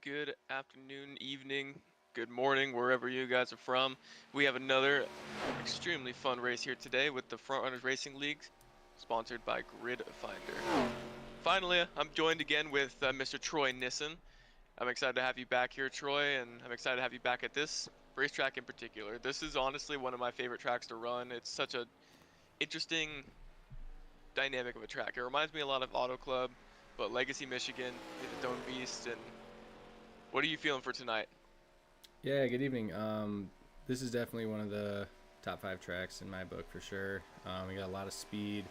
good afternoon, evening, good morning, wherever you guys are from. We have another extremely fun race here today with the Frontrunners Racing League, sponsored by Grid Finder. Finally, I'm joined again with Mr. Troy Nissen. I'm excited to have you back here, Troy, and I'm excited to have you back at this racetrack in particular. This is honestly one of my favorite tracks to run. It's such a interesting dynamic of a track. It reminds me a lot of Auto Club, but Legacy Michigan is its own beast. And what are you feeling for tonight? Yeah, good evening. This is definitely one of the top five tracks in my book for sure. We got a lot of speed.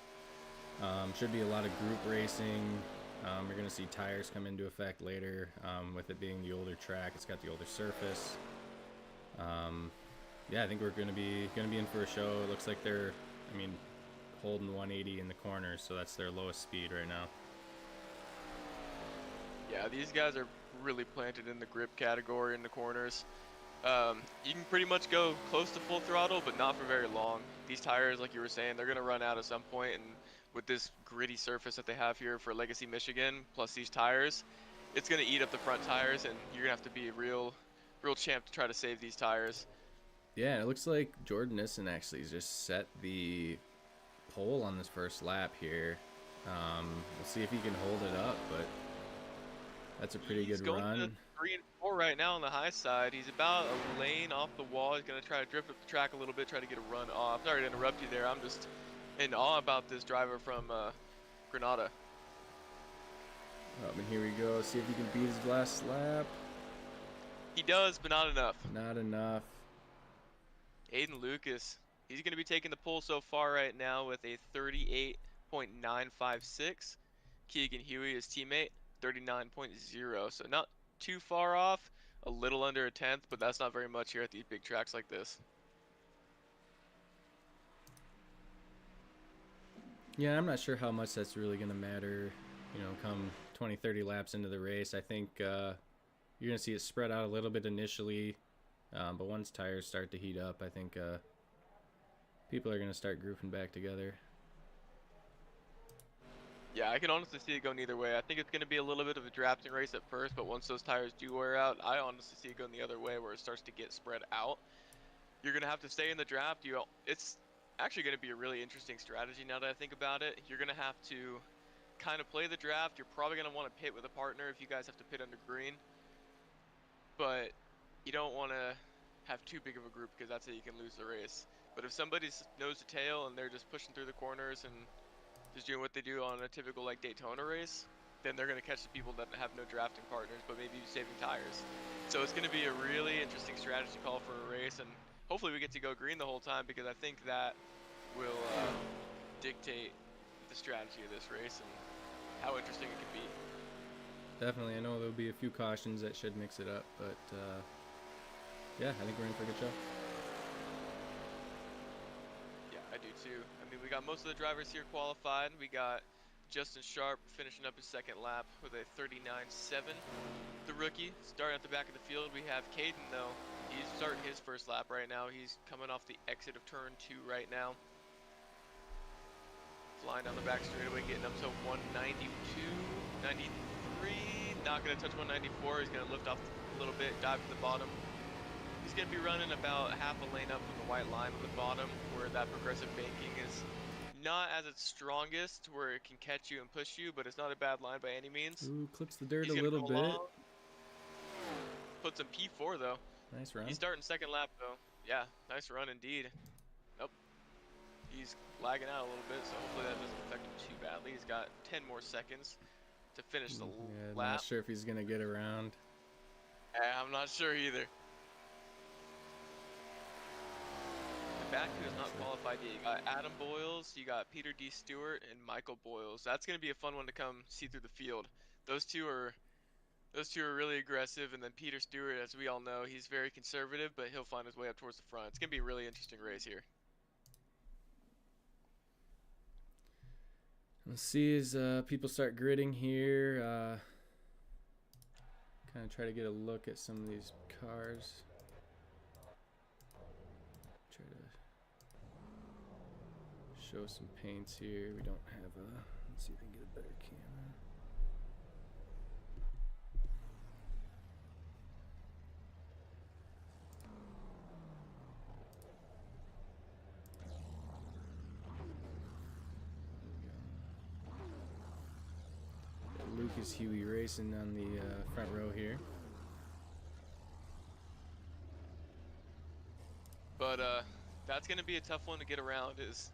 Should be a lot of group racing. You're going to see tires come into effect later. With it being the older track, it's got the older surface. Yeah, I think we're going to be in for a show. It looks like they're holding 180 in the corners, so that's their lowest speed right now. Yeah, these guys are really planted in the grip category in the corners. You can pretty much go close to full throttle, but not for very long. These tires, like you were saying, they're going to run out at some point, and with this gritty surface that they have here for Legacy Michigan, plus these tires, it's going to eat up the front tires, and you're going to have to be a real champ to try to save these tires. Yeah, it looks like Jordan Nissen actually has just set the pole on this first lap here. We'll see if he can hold it up, but that's a pretty He's good going to run. 3 and 4 right now on the high side. He's about a lane off the wall. He's going to try to drift up the track a little bit, try to get a run off. Sorry to interrupt you there. I'm just in awe about this driver from Granada. And here we go. See if he can beat his last lap. He does, but not enough. Not enough. Aiden Lucas, he's going to be taking the pole so far right now with a 38.956. Keegan Huey, his teammate, 39.0. So not too far off, a little under a tenth, but that's not very much here at these big tracks like this. Yeah, I'm not sure how much that's really going to matter, come 20, 30 laps into the race. I think you're going to see it spread out a little bit initially, but once tires start to heat up, I think people are going to start grouping back together. Yeah, I can honestly see it going either way. I think it's going to be a little bit of a drafting race at first, but once those tires do wear out, I honestly see it going the other way where it starts to get spread out. You're going to have to stay in the draft. It's actually going to be a really interesting strategy now that I think about it. You're going to have to kind of play the draft. You're probably going to want to pit with a partner if you guys have to pit under green. But you don't want to have too big of a group because that's how you can lose the race. But if somebody's nose to tail and they're just pushing through the corners and just doing what they do on a typical like Daytona race, then they're going to catch the people that have no drafting partners but maybe saving tires. So it's going to be a really interesting strategy call for a race, and hopefully we get to go green the whole time because I think that will dictate the strategy of this race and how interesting it can be. Definitely, I know there'll be a few cautions that should mix it up, but yeah, I think we're in for a good show. Yeah, I do too. I mean, we got most of the drivers here qualified. We got Justin Sharp finishing up his second lap with a 39.7. The rookie starting at the back of the field. We have Caden though. He's starting his first lap right now. He's coming off the exit of turn 2 right now. Flying down the back straightaway, getting up to 192, 93. Not going to touch 194. He's going to lift off a little bit, dive to the bottom. He's going to be running about half a lane up from the white line on the bottom, where that progressive banking is not as its strongest, where it can catch you and push you, but it's not a bad line by any means. Ooh, clips the dirt He's a going to little come bit. along, put some P4 though. Nice He's run. starting second lap though. Yeah, nice run indeed. Nope. He's lagging out a little bit, so hopefully that doesn't affect him too badly. He's got 10 more seconds to finish the Yeah, not lap. sure if he's going to get around. I'm not sure either. Back who is not qualified yet. You got Adam Boyles, you got Peter D. Stewart, and Michael Boyles. That's going to be a fun one to come see through the field. Those two are really aggressive, and then Peter Stewart, as we all know, he's very conservative, but he'll find his way up towards the front. It's going to be a really interesting race here. Let's see as people start gridding here. Kind of try to get a look at some of these cars. Try to show some paints here. We don't have a. Let's see if we can get a better camera. Lucas Huey Racing on the front row here. But that's gonna be a tough one to get around. Is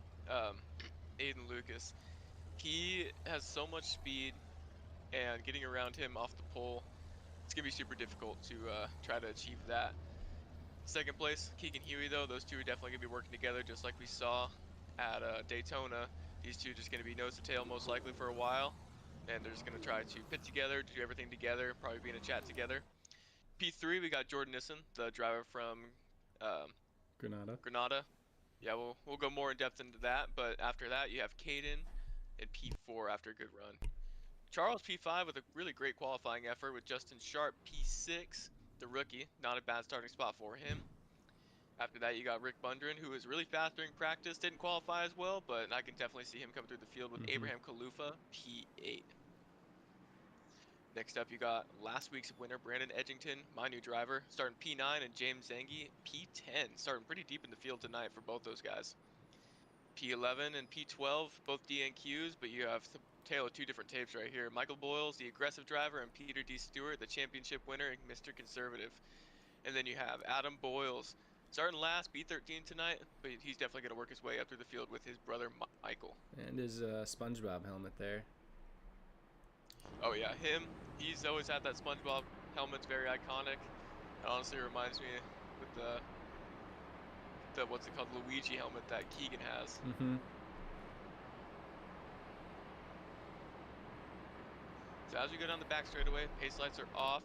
Aiden Lucas. He has so much speed, and getting around him off the pole, it's gonna be super difficult to try to achieve that. Second place, Keegan Huey though. Those two are definitely gonna be working together, just like we saw at Daytona. These two just gonna be nose to tail most likely for a while, and they're just gonna try to pit together, do everything together, probably be in a chat together. P3, we got Jordan Nissen, the driver from um, Granada. Granada. Yeah, we'll go more in depth into that, but after that you have Caden in P4 after a good run. Charles P5 with a really great qualifying effort with Justin Sharp P6, the rookie. Not a bad starting spot for him. After that, you got Rick Bundren, who was really fast during practice, didn't qualify as well, but I can definitely see him coming through the field with Abraham Kalufa, P8. Next up, you got last week's winner, Brandon Edgington, my new driver, starting P9, and James Zangi, P10, starting pretty deep in the field tonight for both those guys. P11 and P12, both DNQs, but you have the tale of two different tapes right here. Michael Boyles, the aggressive driver, and Peter D. Stewart, the championship winner and Mr. Conservative. And then you have Adam Boyles, starting last, B13 tonight, but he's definitely going to work his way up through the field with his brother Michael. And his SpongeBob helmet there. Oh yeah, him. He's always had that SpongeBob helmet's very iconic. It honestly reminds me with the what's it called, Luigi helmet that Keegan has. So as we go down the back straightaway, pace lights are off.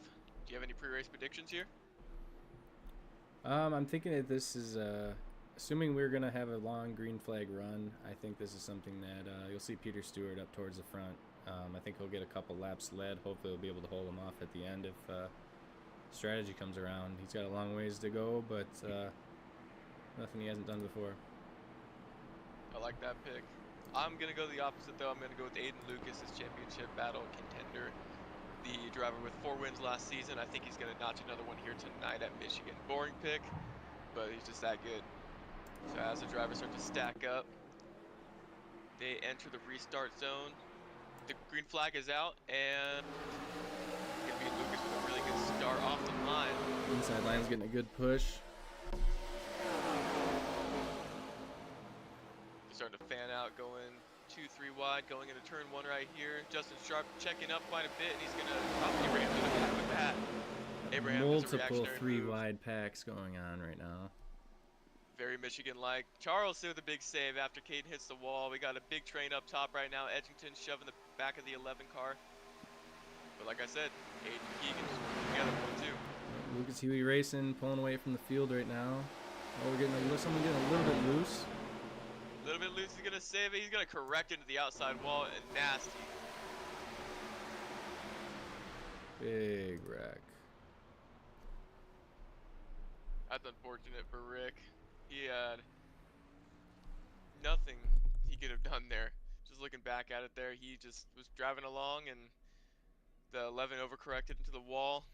Do you have any pre-race predictions here? I'm thinking that this is, assuming we're going to have a long green flag run, I think this is something that you'll see Peter Stewart up towards the front. I think he'll get a couple laps led. Hopefully he'll be able to hold him off at the end if strategy comes around. He's got a long ways to go, but nothing he hasn't done before. I like that pick. I'm going to go the opposite, though. I'm going to go with Aiden Lucas, his championship battle contender. The driver with 4 wins last season. I think he's going to notch another one here tonight at Michigan. Boring pick, but he's just that good. So as the drivers start to stack up, they enter the restart zone. The green flag is out, and it's going to be Lucas with a really good start off the line. Inside line's getting a good push. Starting to fan out, going 2-3 wide, going into turn 1 right here. Justin Sharp checking up quite a bit, and he's going to probably ram to the back with that. Abraham multiple 3 wide packs going on right now. Very Michigan-like. Charles with a big save after Caden hits the wall. We got a big train up top right now. Edgington shoving the back of the 11 car. But like I said, Aiden and Keegan just working together 1-2. Lucas Huey Racing pulling away from the field right now. Oh, we're getting someone getting a little bit loose. A little bit loose. He's going to save it. He's going to correct into the outside wall, and nasty. Big wreck. That's unfortunate for Rick. He had nothing he could have done there. Just looking back at it there, he just was driving along, and the 11 overcorrected into the wall,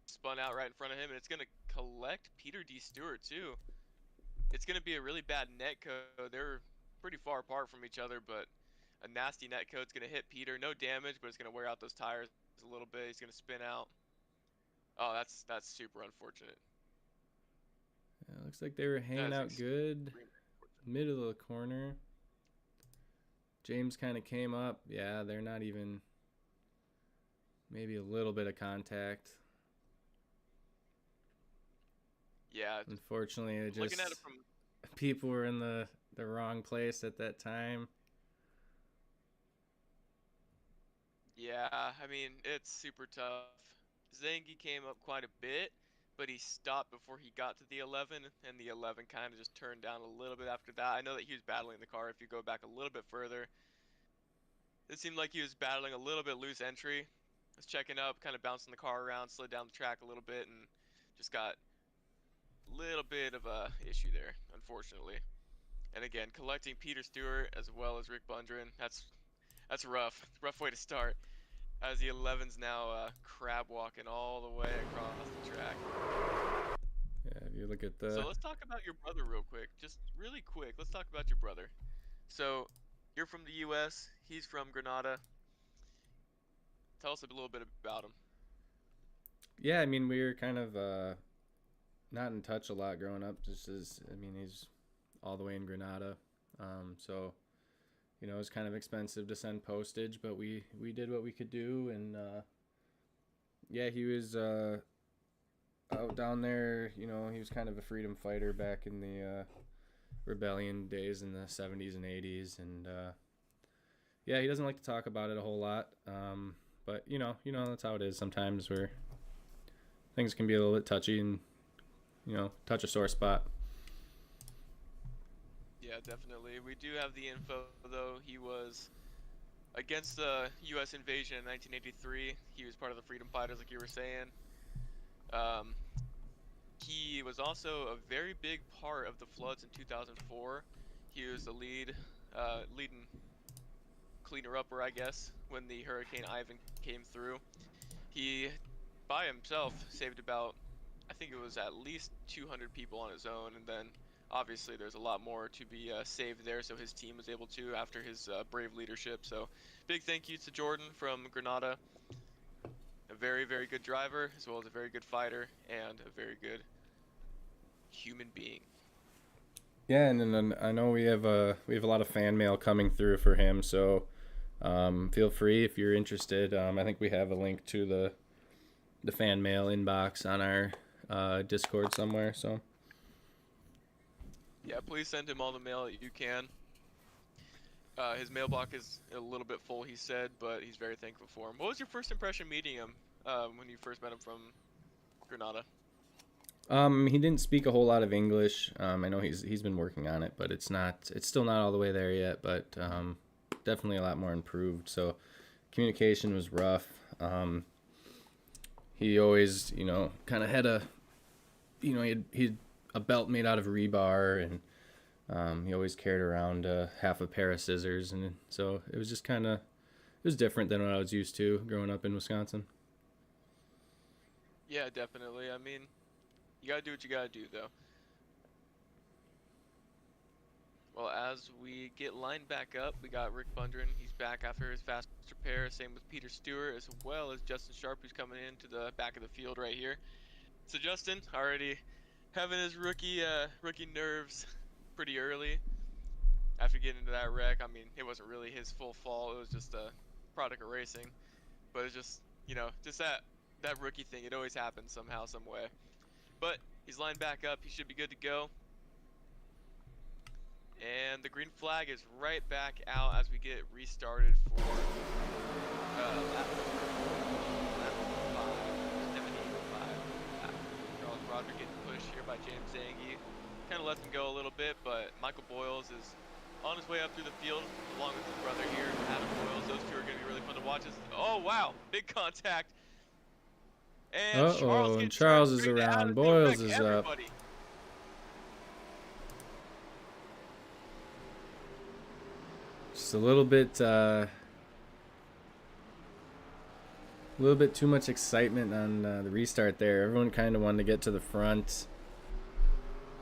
spun out right in front of him, and it's going to collect Peter D. Stewart too. It's going to be a really bad net code. They're pretty far apart from each other, but a nasty net code's going to hit Peter. No damage, but it's going to wear out those tires a little bit. He's going to spin out. Oh, that's super unfortunate. Yeah, looks like they were hanging out good. Middle of the corner. James kind of came up. Yeah, they're not even. Maybe a little bit of contact. Yeah. Unfortunately, it just looking at it from people were in the wrong place at that time. Yeah, I mean, it's super tough. Zangi came up quite a bit, but he stopped before he got to the 11, and the 11 kind of just turned down a little bit after that. I know that he was battling the car. If you go back a little bit further, it seemed like he was battling a little bit loose entry. Was checking up, kind of bouncing the car around, slid down the track a little bit, and just got a little bit of a issue there, unfortunately. And again, collecting Peter Stewart as well as Rick Bundren, that's rough. Rough way to start. As the 11's now crab walking all the way across the track. Yeah, if you look at the. So let's talk about your brother real quick. Just really quick, let's talk about your brother. So you're from the U.S., he's from Granada. Tell us a little bit about him. Yeah, I mean, we were kind of not in touch a lot growing up. Just as I mean, he's all the way in Granada, so it was kind of expensive to send postage, but we did what we could do, and yeah, he was out down there. He was kind of a freedom fighter back in the rebellion days in the 70s and 80s, and yeah, he doesn't like to talk about it a whole lot, but that's how it is sometimes, where things can be a little bit touchy and touch a sore spot. Yeah, definitely. We do have the info though. He was against the U.S. invasion in 1983. He was part of the freedom fighters, like you were saying. Um, he was also a very big part of the floods in 2004. He was the leading cleaner upper, I guess, when the Hurricane Ivan came through. He, by himself, saved about, I think it was at least 200 people on his own, and then obviously there's a lot more to be saved there, so his team was able to after his brave leadership. So big thank you to Jordan from Granada, a very, very good driver, as well as a very good fighter, and a very good human being. Yeah, and then I know we have a lot of fan mail coming through for him, so feel free if you're interested. I think we have a link to the fan mail inbox on our Discord somewhere. So Yeah, please send him all the mail that you can. His mailbox is a little bit full, he said, but he's very thankful for him. What was your first impression meeting him when you first met him from Granada? he didn't speak a whole lot of English. I know he's been working on it, but it's still not all the way there yet. But definitely a lot more improved. So communication was rough. He always kind of had he had a belt made out of rebar, and he always carried around half a pair of scissors, and so it was just it was different than what I was used to growing up in Wisconsin. Yeah, definitely. I mean, you gotta do what you gotta do, though. Well, as we get lined back up, we got Rick Bundren. He's back after his fast repair. Same with Peter Stewart, as well as Justin Sharp, who's coming into the back of the field right here. So Justin already having his rookie nerves pretty early after getting into that wreck. I mean, it wasn't really his full fault. It was just a product of racing. But it's just, just that rookie thing. It always happens somehow, some way. But he's lined back up. He should be good to go. And the green flag is right back out as we get restarted for lap number 5, 75. Charles Broderick getting pushed here by James Zangi. Kind of lets him go a little bit, but Michael Boyles is on his way up through the field along with his brother here, Adam Boyles. Those two are going to be really fun to watch. Oh, wow. Big contact. And Charles And gets Charles turned is straight out around. of Boyles the is everybody. up. Just a little bit too much excitement on the restart there. Everyone kind of wanted to get to the front.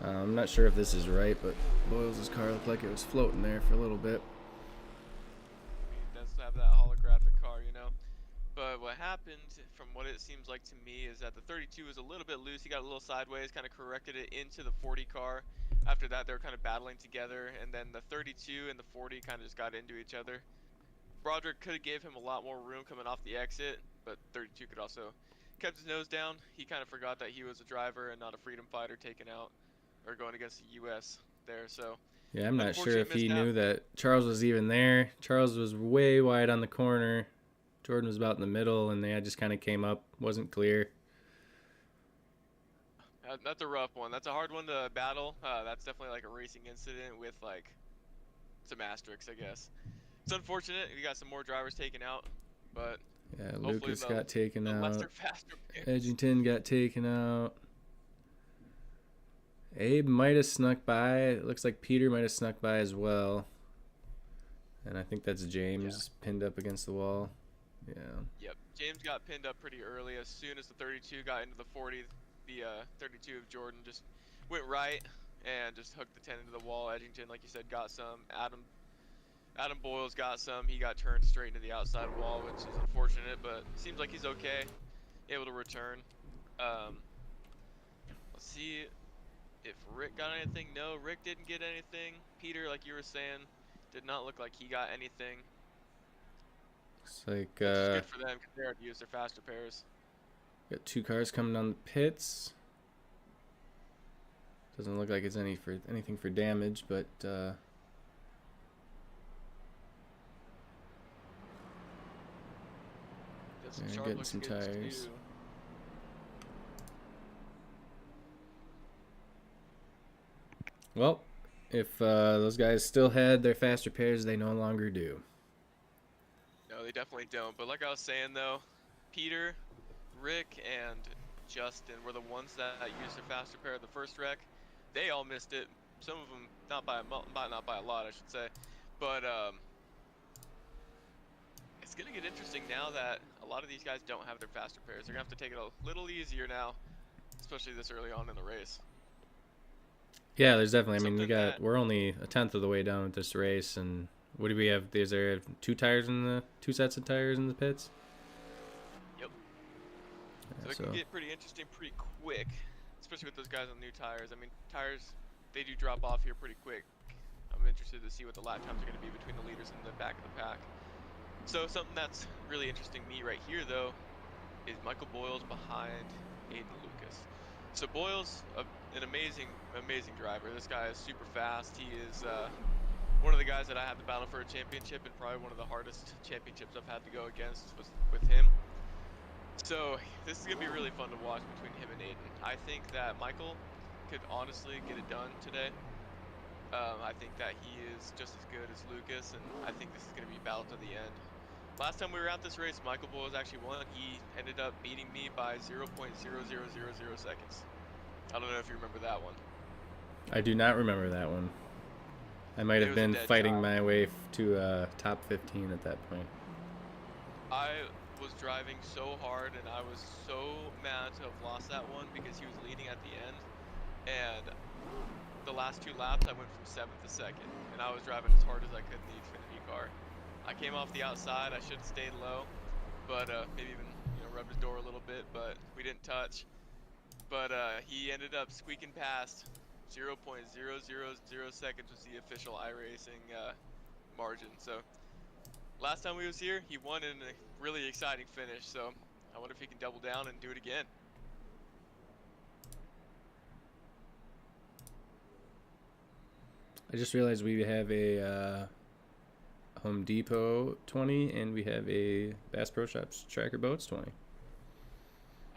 I'm not sure if this is right, but Boyles' car looked like it was floating there for a little bit. He does have that holographic car. But what happened, from what it seems like to me, is that the 32 was a little bit loose. He got a little sideways, kind of corrected it into the 40 car. After that, they were kind of battling together, and then the 32 and the 40 kind of just got into each other. Broderick could have gave him a lot more room coming off the exit, but 32 could also kept his nose down. He kind of forgot that he was a driver and not a freedom fighter taken out or going against the U.S. there. So yeah, I'm not sure if he mishap. knew that Charles was even there. Charles was way wide on the corner. Jordan was about in the middle, and they just kind of came up. Wasn't clear. That's a rough one. That's a hard one to battle. That's definitely like a racing incident with like some asterisks, I guess. It's unfortunate. We got some more drivers taken out, but yeah, Lucas got taken the out. lesser, faster picks. Edgington got taken out. Abe might have snuck by. It looks like Peter might have snuck by as well. And I think that's James pinned up against the wall. Yeah. Yep. James got pinned up pretty early. As soon as the 32 got into the 40, the 32 of Jordan just went right and just hooked the 10 into the wall. Edgington, like you said, got some. Adam Adam Boyle's got some. He got turned straight into the outside wall, which is unfortunate, but seems like he's okay, able to return. Let's see if Rick got anything. No, Rick didn't get anything. Peter, like you were saying, did not look like he got anything, Looks like which is good for them because they already used their faster pairs. got 2 cars coming down the pits. Doesn't look like it's anything for damage, but they're getting some tires. Well, if those guys still had their faster pairs, they no longer do. No, they definitely don't. But like I was saying, though, Peter, Rick, and Justin were the ones that used their faster pair of the first wreck. They all missed it. Some of them not by a lot, I should say. But it's gonna get interesting now that a lot of these guys don't have their faster pairs. They're gonna have to take it a little easier now, especially this early on in the race. Yeah, there's definitely. I mean, we're only a tenth of the way done with this race, and what do we have? Is there 2 sets of tires in the pits? Yep. So it can get pretty interesting pretty quick, especially with those guys on new tires. I mean, tires, they do drop off here pretty quick. I'm interested to see what the lap times are going to be between the leaders and the back of the pack. So something that's really interesting me right here, though, is Michael Boyles behind Aiden Lucas. So Boyles, an amazing driver. This guy is super fast. He is one of the guys that I had to battle for a championship, and probably one of the hardest championships I've had to go against was with him. So this is gonna be really fun to watch between him and Aiden. I think that Michael could honestly get it done today. I think that he is just as good as Lucas, and I think this is gonna be battle to the end. Last time we were at this race, Michael Boyles actually won. He ended up beating me by 0.0000 seconds. I don't know if you remember that one. I do not remember that one. I might have been fighting my way to top 15 at that point. I was driving so hard, and I was so mad to have lost that one because he was leading at the end. And the last 2 laps, I went from 7th to 2nd, and I was driving as hard as I could in the Xfinity car. I came off the outside. I should have stayed low, but maybe even rubbed his door a little bit, but we didn't touch. But he ended up squeaking past. 0.000 seconds was the official iRacing margin. So last time we was here, he won in a really exciting finish. So I wonder if he can double down and do it again. I just realized we have a Home Depot 20, and we have a Bass Pro Shops Tracker Boats 20.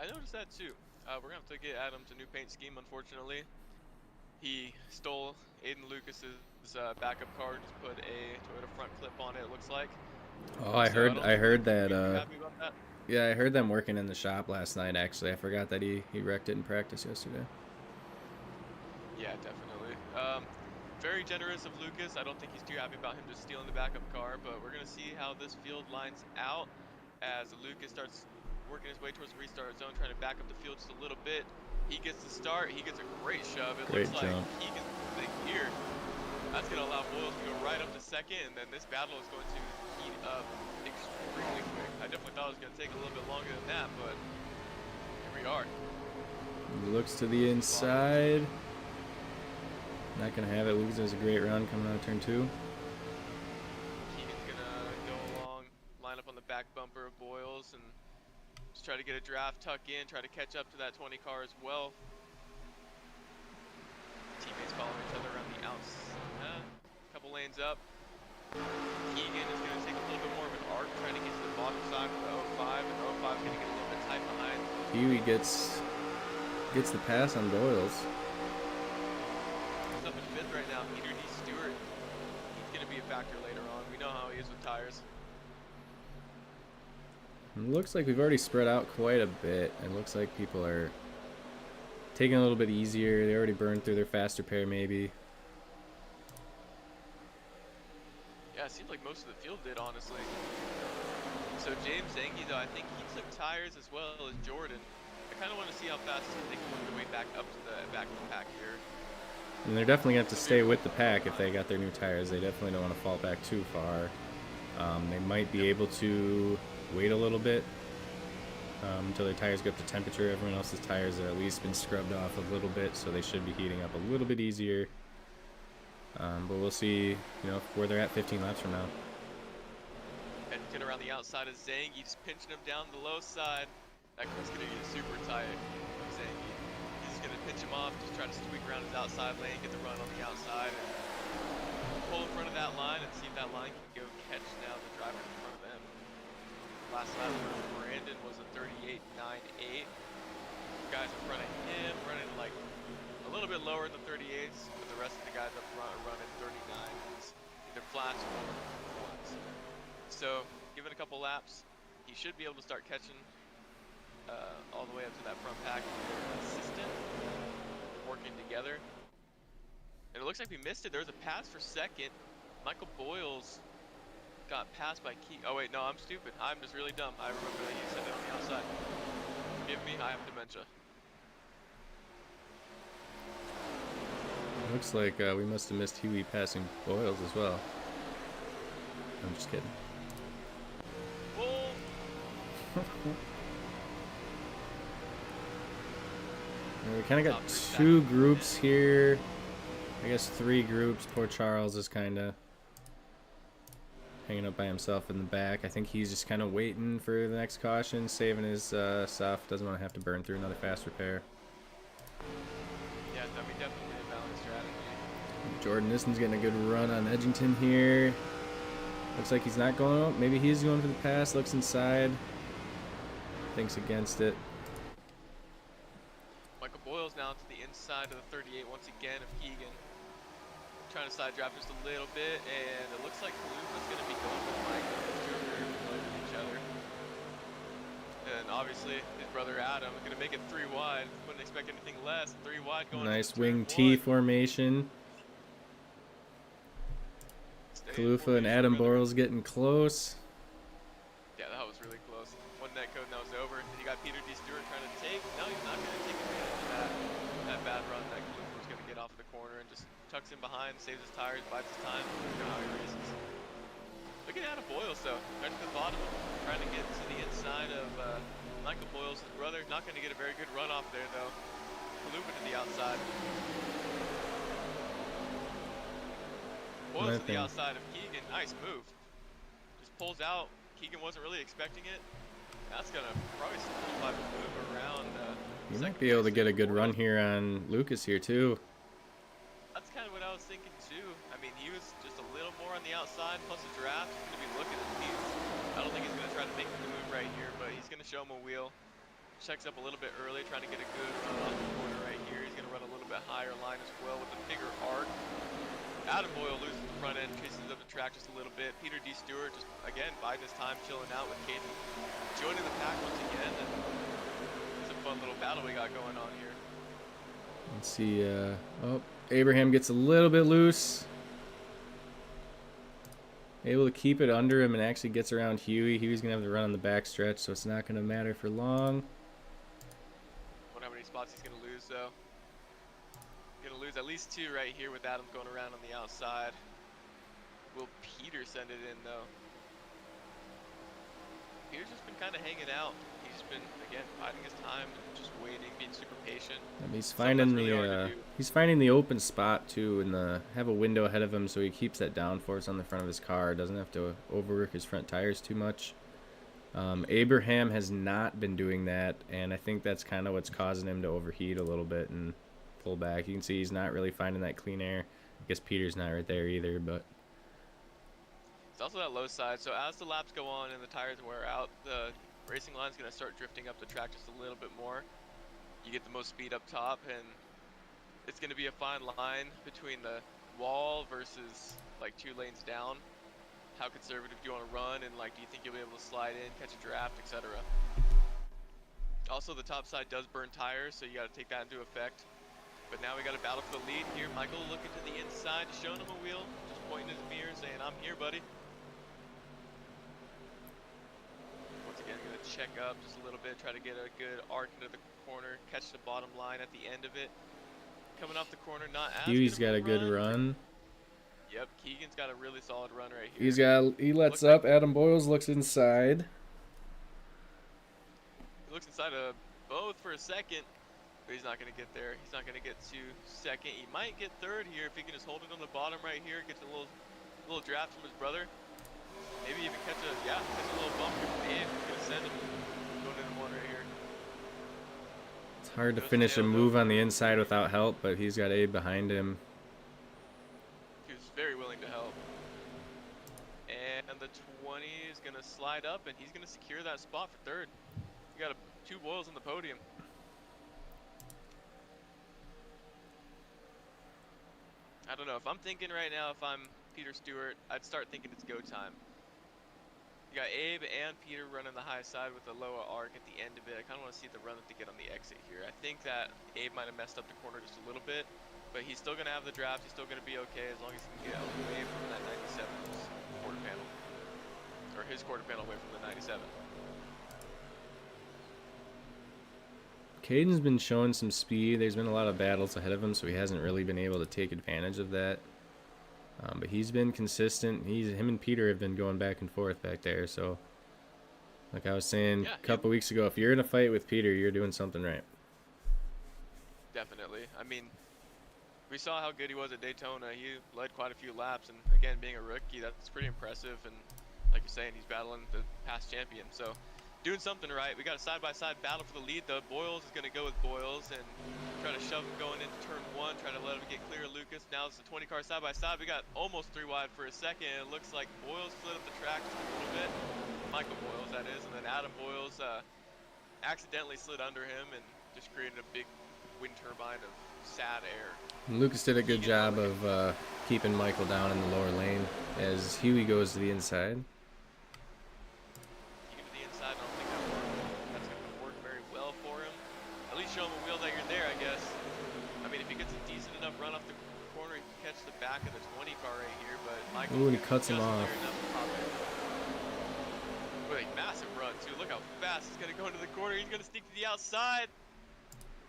I noticed that too. We're going to have to get Adam to new paint scheme, unfortunately. He stole Aiden Lucas's backup car, just put a Toyota front clip on it, it looks like. Oh, I heard that. Happy about that? Yeah, I heard them working in the shop last night, actually. I forgot that he wrecked it in practice yesterday. Yeah, definitely. Very generous of Lucas. I don't think he's too happy about him just stealing the backup car, but we're going to see how this field lines out as Lucas starts working his way towards the restart zone, trying to back up the field just a little bit. He gets the start. He gets a great shove. It looks like he gets the thing here. That's going to allow Boyles to go right up to 2nd, and then this battle is going to heat up extremely quick. I definitely thought it was going to take a little bit longer than that, but here we are. He looks to the inside. Not going to have it. Lucas has a great run coming out of turn 2. Keegan's going to go along, line up on the back bumper of Boyles, and just try to get a draft, tuck in, try to catch up to that 20 car as well. Teammates following each other around the outside. Couple lanes up. Keegan is going to take a little bit more of an arc, trying to get to the bottom side with the 05, and the 05 is going to get a little bit tight behind. Huey gets the pass on Boyles. He's up in 5th right now. Peter D. Stewart. He's going to be a factor later on. We know how he is with tires. It looks like we've already spread out quite a bit. It looks like people are taking it a little bit easier. They already burned through their faster pair, maybe. Yeah, it seems like most of the field did, honestly. So James Zangi, though, I think he took tires as well as Jordan. I kind of want to see how fast they can work their way back up to the back of the pack here. And they're definitely going to have to stay with the pack if they got their new tires. They definitely don't want to fall back too far. They might be able to wait a little bit until their tires get up to temperature. Everyone else's tires have at least been scrubbed off a little bit, so they should be heating up a little bit easier. But we'll see, where they're at 15 laps from now. Heading around the outside of Zangy, just pinching him down the low side. That car's gonna get super tight. Zangy. He's gonna pinch him off, just try to squeak around his outside lane, get the run on the outside, and pull in front of that line and see if that line can go catch now the driver in front of him. Last lap for Brandon was a 38.98. Guys in front of him running like a little bit lower than 38s, but the rest of the guys up front are running 39s, either flats or ones. So, given a couple laps, he should be able to start catching all the way up to that front pack. They're consistent, working together. And it looks like we missed it. There was a pass for second. Michael Boyles got passed by Key. Oh wait, no, I'm stupid. I'm just really dumb. I remember that you said it on the outside. Forgive me, I have dementia. Looks like we must have missed Huey passing Boyles as well. I'm just kidding. We kind of got two groups here. I guess 3 groups. Poor Charles is kind of hanging up by himself in the back. I think he's just kind of waiting for the next caution, saving his stuff. Doesn't want to have to burn through another fast repair. Yeah, I mean, definitely a balanced strategy. Jordan Nissen's getting a good run on Edgington here. Looks like he's not going up. Maybe he's going for the pass. Looks inside. Thinks against it. Michael Boyles now to the inside of the 38 once again of Keegan. Trying to side draft just a little bit, and it looks like Kalupa's going to be going with Michael. Those two are very familiar with each other. And obviously, his brother Adam is going to make it 3 wide. Wouldn't expect anything less. 3 wide going nice wing T formation. Kalupa and Adam Boyles getting close. Yeah, that was really close. One net code and that was over. Then you got Peter D. Stewart trying to take. No, he's not going to take advantage of that bad run that Kalupa was going to get off of the corner and just tucks in behind, saves his tires, bides his time. You know how he races. Look at Adam Boyles though, right to the bottom, trying to get to the inside of Michael Boyles, his brother. Not going to get a very good run off there though. Kalupa to the outside. Boyles to the outside of Keegan. Nice move. Just pulls out. Keegan wasn't really expecting it. That's going to probably simplify the move around. You might be able to get a good run here on Lucas here too. That's kind of what I was thinking too. I mean, he was just a little more on the outside, plus the draft. He's going to be looking at these. I don't think he's going to try to make the move right here, but he's going to show him a wheel. Checks up a little bit early, trying to get a good run off the corner right here. He's going to run a little bit higher line as well with a bigger arc. Adam Boyle loses the front end, chases up the track just a little bit. Peter D. Stewart just, again, biding his time, chilling out with Caden. Joining the pack once again, and it's a fun little battle we got going on here. Let's see, oh, Abraham gets a little bit loose. Able to keep it under him and actually gets around Huey. Huey's going to have to run on the back stretch, so it's not going to matter for long. Wonder how many spots he's going to lose, though. Going to lose at least 2 right here with Adam going around on the outside. Will Peter send it in, though? Peter's just been kind of hanging out. He's been, again, biding his time, just waiting, being super patient. And he's finding he's finding the open spot too, and have a window ahead of him, so he keeps that downforce on the front of his car. Doesn't have to overwork his front tires too much. Abraham has not been doing that, and I think that's kind of what's causing him to overheat a little bit and pull back. You can see he's not really finding that clean air. I guess Peter's not right there either, but. It's also that low side, so as the laps go on and the tires wear out, the racing line's going to start drifting up the track just a little bit more. You get the most speed up top, and it's going to be a fine line between the wall versus like 2 lanes down. How conservative do you want to run, and like do you think you'll be able to slide in, catch a draft, etc. Also, the top side does burn tires, so you got to take that into effect. But now we got a battle for the lead here. Michael looking to the inside, showing him a wheel, just pointing his mirror, saying, "I'm here, buddy." Once again, gonna check up just a little bit, try to get a good arc into the corner, catch the bottom line at the end of it. coming off the corner, not as good Huey's of got a a good run. run. Yep, Keegan's got a really solid run right here. He lets Looks like up. Adam Boyles looks inside. he looks inside of both for a second, but he's not going to get there. He's not going to get to second. He might get third here if he can just hold it on the bottom right here. Gets a little draft from his brother. Maybe even catch a little bump here from Abe. He's going to send him going into one right here. It's hard to finish a move on the inside without help, but he's got Abe behind him. He was very willing to help. And the 20 is going to slide up, and he's going to secure that spot for third. You got two Boyles on the podium. I don't know. If I'm thinking right now, if I'm Peter Stewart, I'd start thinking it's go time. You got Abe and Peter running the high side with the lower arc at the end of it. I kind of want to see the run that they get on the exit here. I think that Abe might have messed up the corner just a little bit, but he's still going to have the draft. He's still going to be okay as long as he can get away from that 97's quarter panel. Or his quarter panel away from the 97. Caden's been showing some speed. There's been a lot of battles ahead of him, so he hasn't really been able to take advantage of that. But he's been consistent. Him and Peter have been going back and forth back there. So, like I was saying a couple weeks ago, if you're in a fight with Peter, you're doing something right. Definitely. I mean, we saw how good he was at Daytona. He led quite a few laps, and again, being a rookie, that's pretty impressive. And like you're saying, he's battling the past champion. So, doing something right. We got a side-by-side battle for the lead, though. Boyles is going to go with Boyles and try to shove him going into turn one, try to let him get clear of Lucas. Now it's the 20 car side-by-side. We got almost 3 wide for a second. It looks like Boyles slid up the track just a little bit. Michael Boyles, that is. And then Adam Boyles accidentally slid under him and just created a big wind turbine of sad air. And Lucas did a good job of keeping Michael down in the lower lane as Huey goes to the inside. Show him a wheel that you're there, I guess. I mean, if he gets a decent enough run off the corner, he can catch the back of the 20 car right here, but Michael... Ooh, and he cuts him off. With a massive run, too. Look how fast he's going to go into the corner. He's going to sneak to the outside.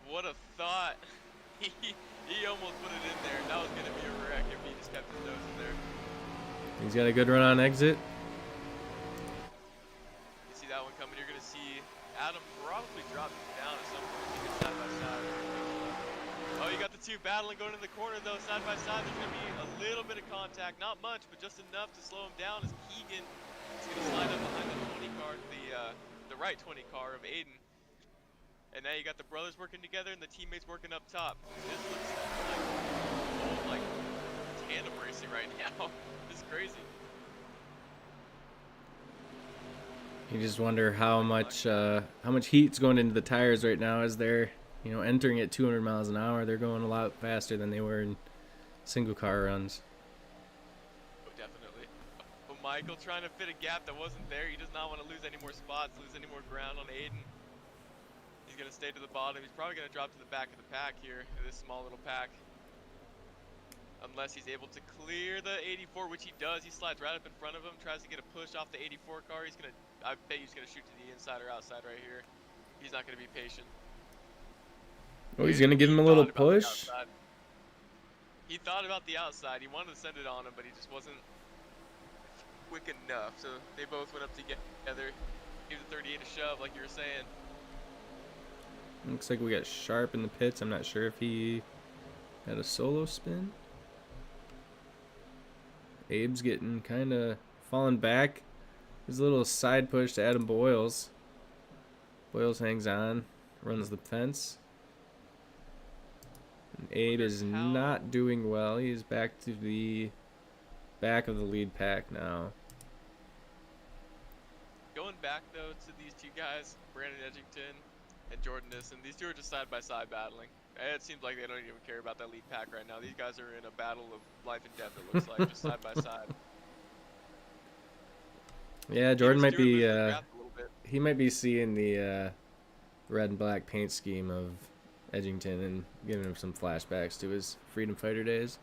What a thought. He almost put it in there. That was going to be a wreck if he just kept his nose in there. He's got a good run on exit. You see that one coming. You're going to see Adam probably drop down at some point. Side by side. Oh, you got the two battling going in the corner though, side by side. There's gonna be a little bit of contact, not much, but just enough to slow him down as Keegan is gonna slide up behind the 20 car, the right 20 car of Aiden. And now you got the brothers working together and the teammates working up top. This looks like tandem racing right now. This is crazy. You just wonder how much heat's going into the tires right now as they're, entering at 200 miles an hour. They're going a lot faster than they were in single car runs. Oh, definitely. But Michael trying to fit a gap that wasn't there. He does not want to lose any more spots, lose any more ground on Aiden. He's going to stay to the bottom. He's probably going to drop to the back of the pack here, in this small little pack. Unless he's able to clear the 84, which he does. He slides right up in front of him, tries to get a push off the 84 car. I bet he's going to shoot to the inside or outside right here. He's not going to be patient. Oh, he's going to give him a little push? He thought about the outside. He wanted to send it on him, but he just wasn't quick enough. So they both went up together. Give the 38 a shove, like you were saying. Looks like we got Sharp in the pits. I'm not sure if he had a solo spin. Abe's getting kind of falling back. There's a little side push to Adam Boyles. Boyles hangs on, runs the fence. And Abe is not doing well. He's back to the back of the lead pack now. Going back, though, to these two guys, Brandon Edgington and Jordan Nissen, these two are just side-by-side battling. It seems like they don't even care about that lead pack right now. These guys are in a battle of life and death, it looks like, just side-by-side. Yeah, Jordan might be, he might be seeing the red and black paint scheme of Edgington and giving him some flashbacks to his freedom fighter days.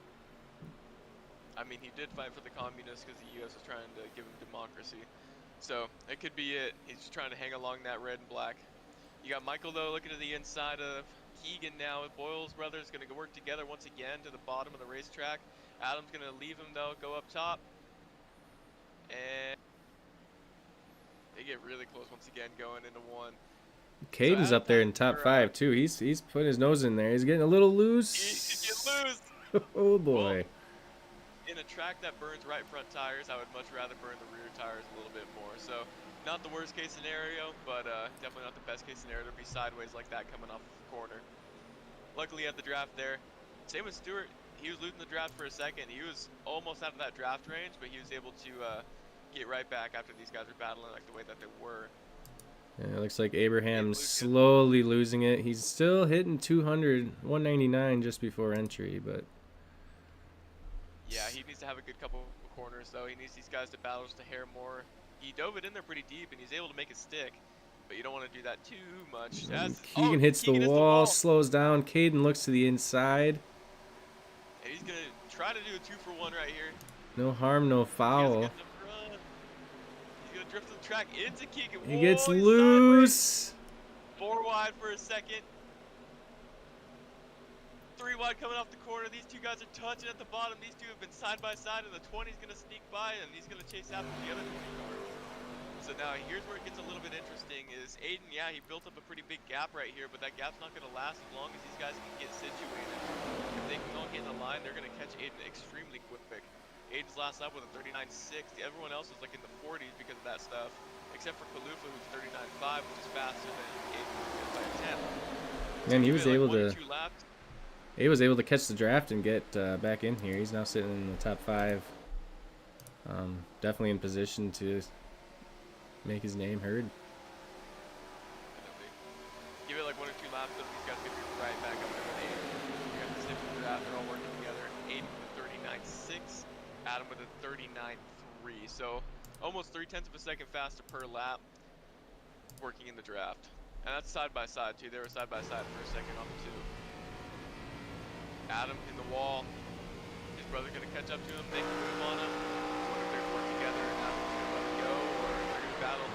I mean, he did fight for the communists because the U.S. was trying to give him democracy. So, it could be it. He's just trying to hang along that red and black. You got Michael, though, looking to the inside of Keegan now. Boyle's brothers going to work together once again to the bottom of the racetrack. Adam's going to leave him, though, go up top. And they get really close once again going into one. Caden's So up there in top 5 too. He's putting his nose in there. He's getting a little loose. He get loose. Oh boy. Well, in a track that burns right front tires, I would much rather burn the rear tires a little bit more. So not the worst case scenario, but definitely not the best case scenario to be sideways like that coming off the corner. Luckily at the draft there. Same with Stewart. He was losing the draft for a second. He was almost out of that draft range, but he was able to get right back after these guys were battling like the way that they were. Yeah, it looks like Abraham's slowly losing it. He's still hitting 200, 199 just before entry, but... Yeah, he needs to have a good couple of corners, though. He needs these guys to battle just a hair more. He dove it in there pretty deep, and he's able to make it stick. But you don't want to do that too much. Keegan hits the wall, slows down. Caden looks to the inside. And he's going to try to do a 2-for-1 right here. No harm, no foul. He's going to drift to the track into Keegan. He gets loose. Sideways. 4 wide for a second. 3 wide coming off the corner. These two guys are touching at the bottom. These two have been side by side, and the 20's going to sneak by, and he's going to chase after the other 20 cars. So now here's where it gets a little bit interesting is Aiden, yeah, he built up a pretty big gap right here, but that gap's not going to last as long as these guys can get situated. If they can all get in the line, they're going to catch Aiden extremely quick. Aiden's last lap with a 39.6. Everyone else was like in the 40s because of that stuff, except for Kalufa, who's 39.5, which is faster than Aiden by 10. Man, he was able to... Laps. He was able to catch the draft and get back in here. He's now sitting in the top 5. Definitely in position to make his name heard. Give it like 1 or 2 laps, so these guys can be right back up there with Aiden. You got the same draft, they're all working together. Aiden with a 39.6, Adam with a 39.3. So almost 0.3 seconds faster per lap working in the draft. And that's side by side too. They were side by side for a second on the 2. Adam in the wall. His brother gonna catch up to him. They can move on him. Whether they work together and Adam's gonna let it go, or they're gonna battle.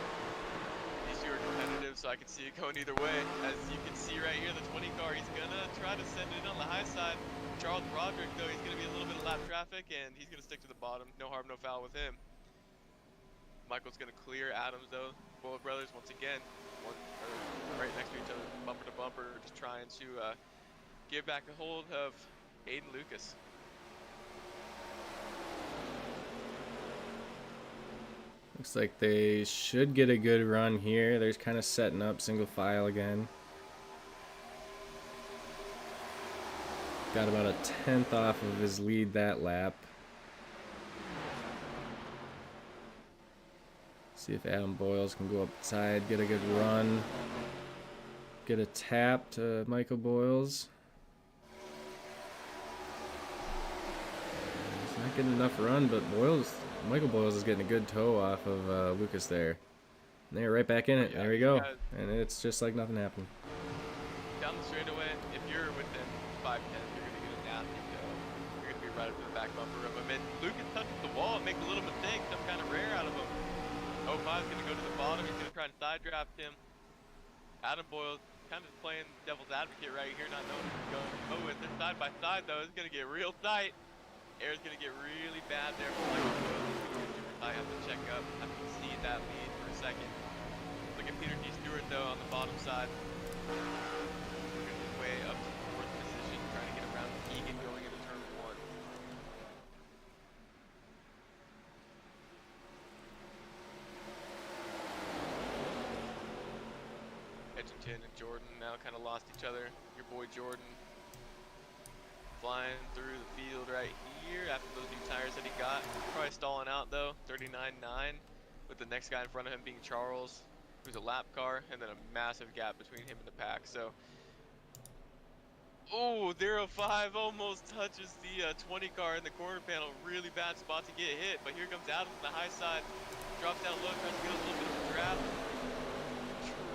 These two are competitive, so I can see it going either way. As you can see right here, the 20 car, he's gonna try to send it on the high side. Charles Broderick, though, he's gonna be a little bit of lap traffic, and he's gonna stick to the bottom. No harm, no foul with him. Michael's gonna clear Adams, though. Both brothers, once again, right next to each other, bumper to bumper, just trying to get back a hold of Aiden Lucas. Looks like they should get a good run here. They're kind of setting up single file again. Got about a 10th off of his lead that lap. See if Adam Boyles can go up the side, get a good run. Get a tap to Michael Boyles. He's not getting enough run, but Michael Boyles is getting a good toe off of Lucas there. And they're right back in it. Yeah, there we go. And it's just like nothing happened. Down the straightaway, if you're within 5 tenths, you're going to get a nasty go. You're going to be right up to the back bumper of him. And Lucas touches the wall and makes a little mistake. Some kind of rare out of him. 05 is going to go to the bottom. He's going to try and side draft him. Adam Boyle kind of playing devil's advocate right here, not knowing where he's going. Oh, with this side by side, though, it's going to get real tight. Air's going to get really bad there for Michael Boyle. I have to check up. I can see that lead for a second. Look at Peter D. Stewart, though, on the bottom side. Working his way up to the 4th position, trying to get around Keegan going into turn 1. Edgington and Jordan now kind of lost each other. Your boy Jordan flying through the field right here after those new tires that he got. Probably stalling out though, 39.9, with the next guy in front of him being Charles, who's a lap car, and then a massive gap between him and the pack. So, oh, 05 almost touches the 20 car in the corner panel. Really bad spot to get hit, but here comes Adam on the high side. Drops down low, tries to get a little bit of a draft.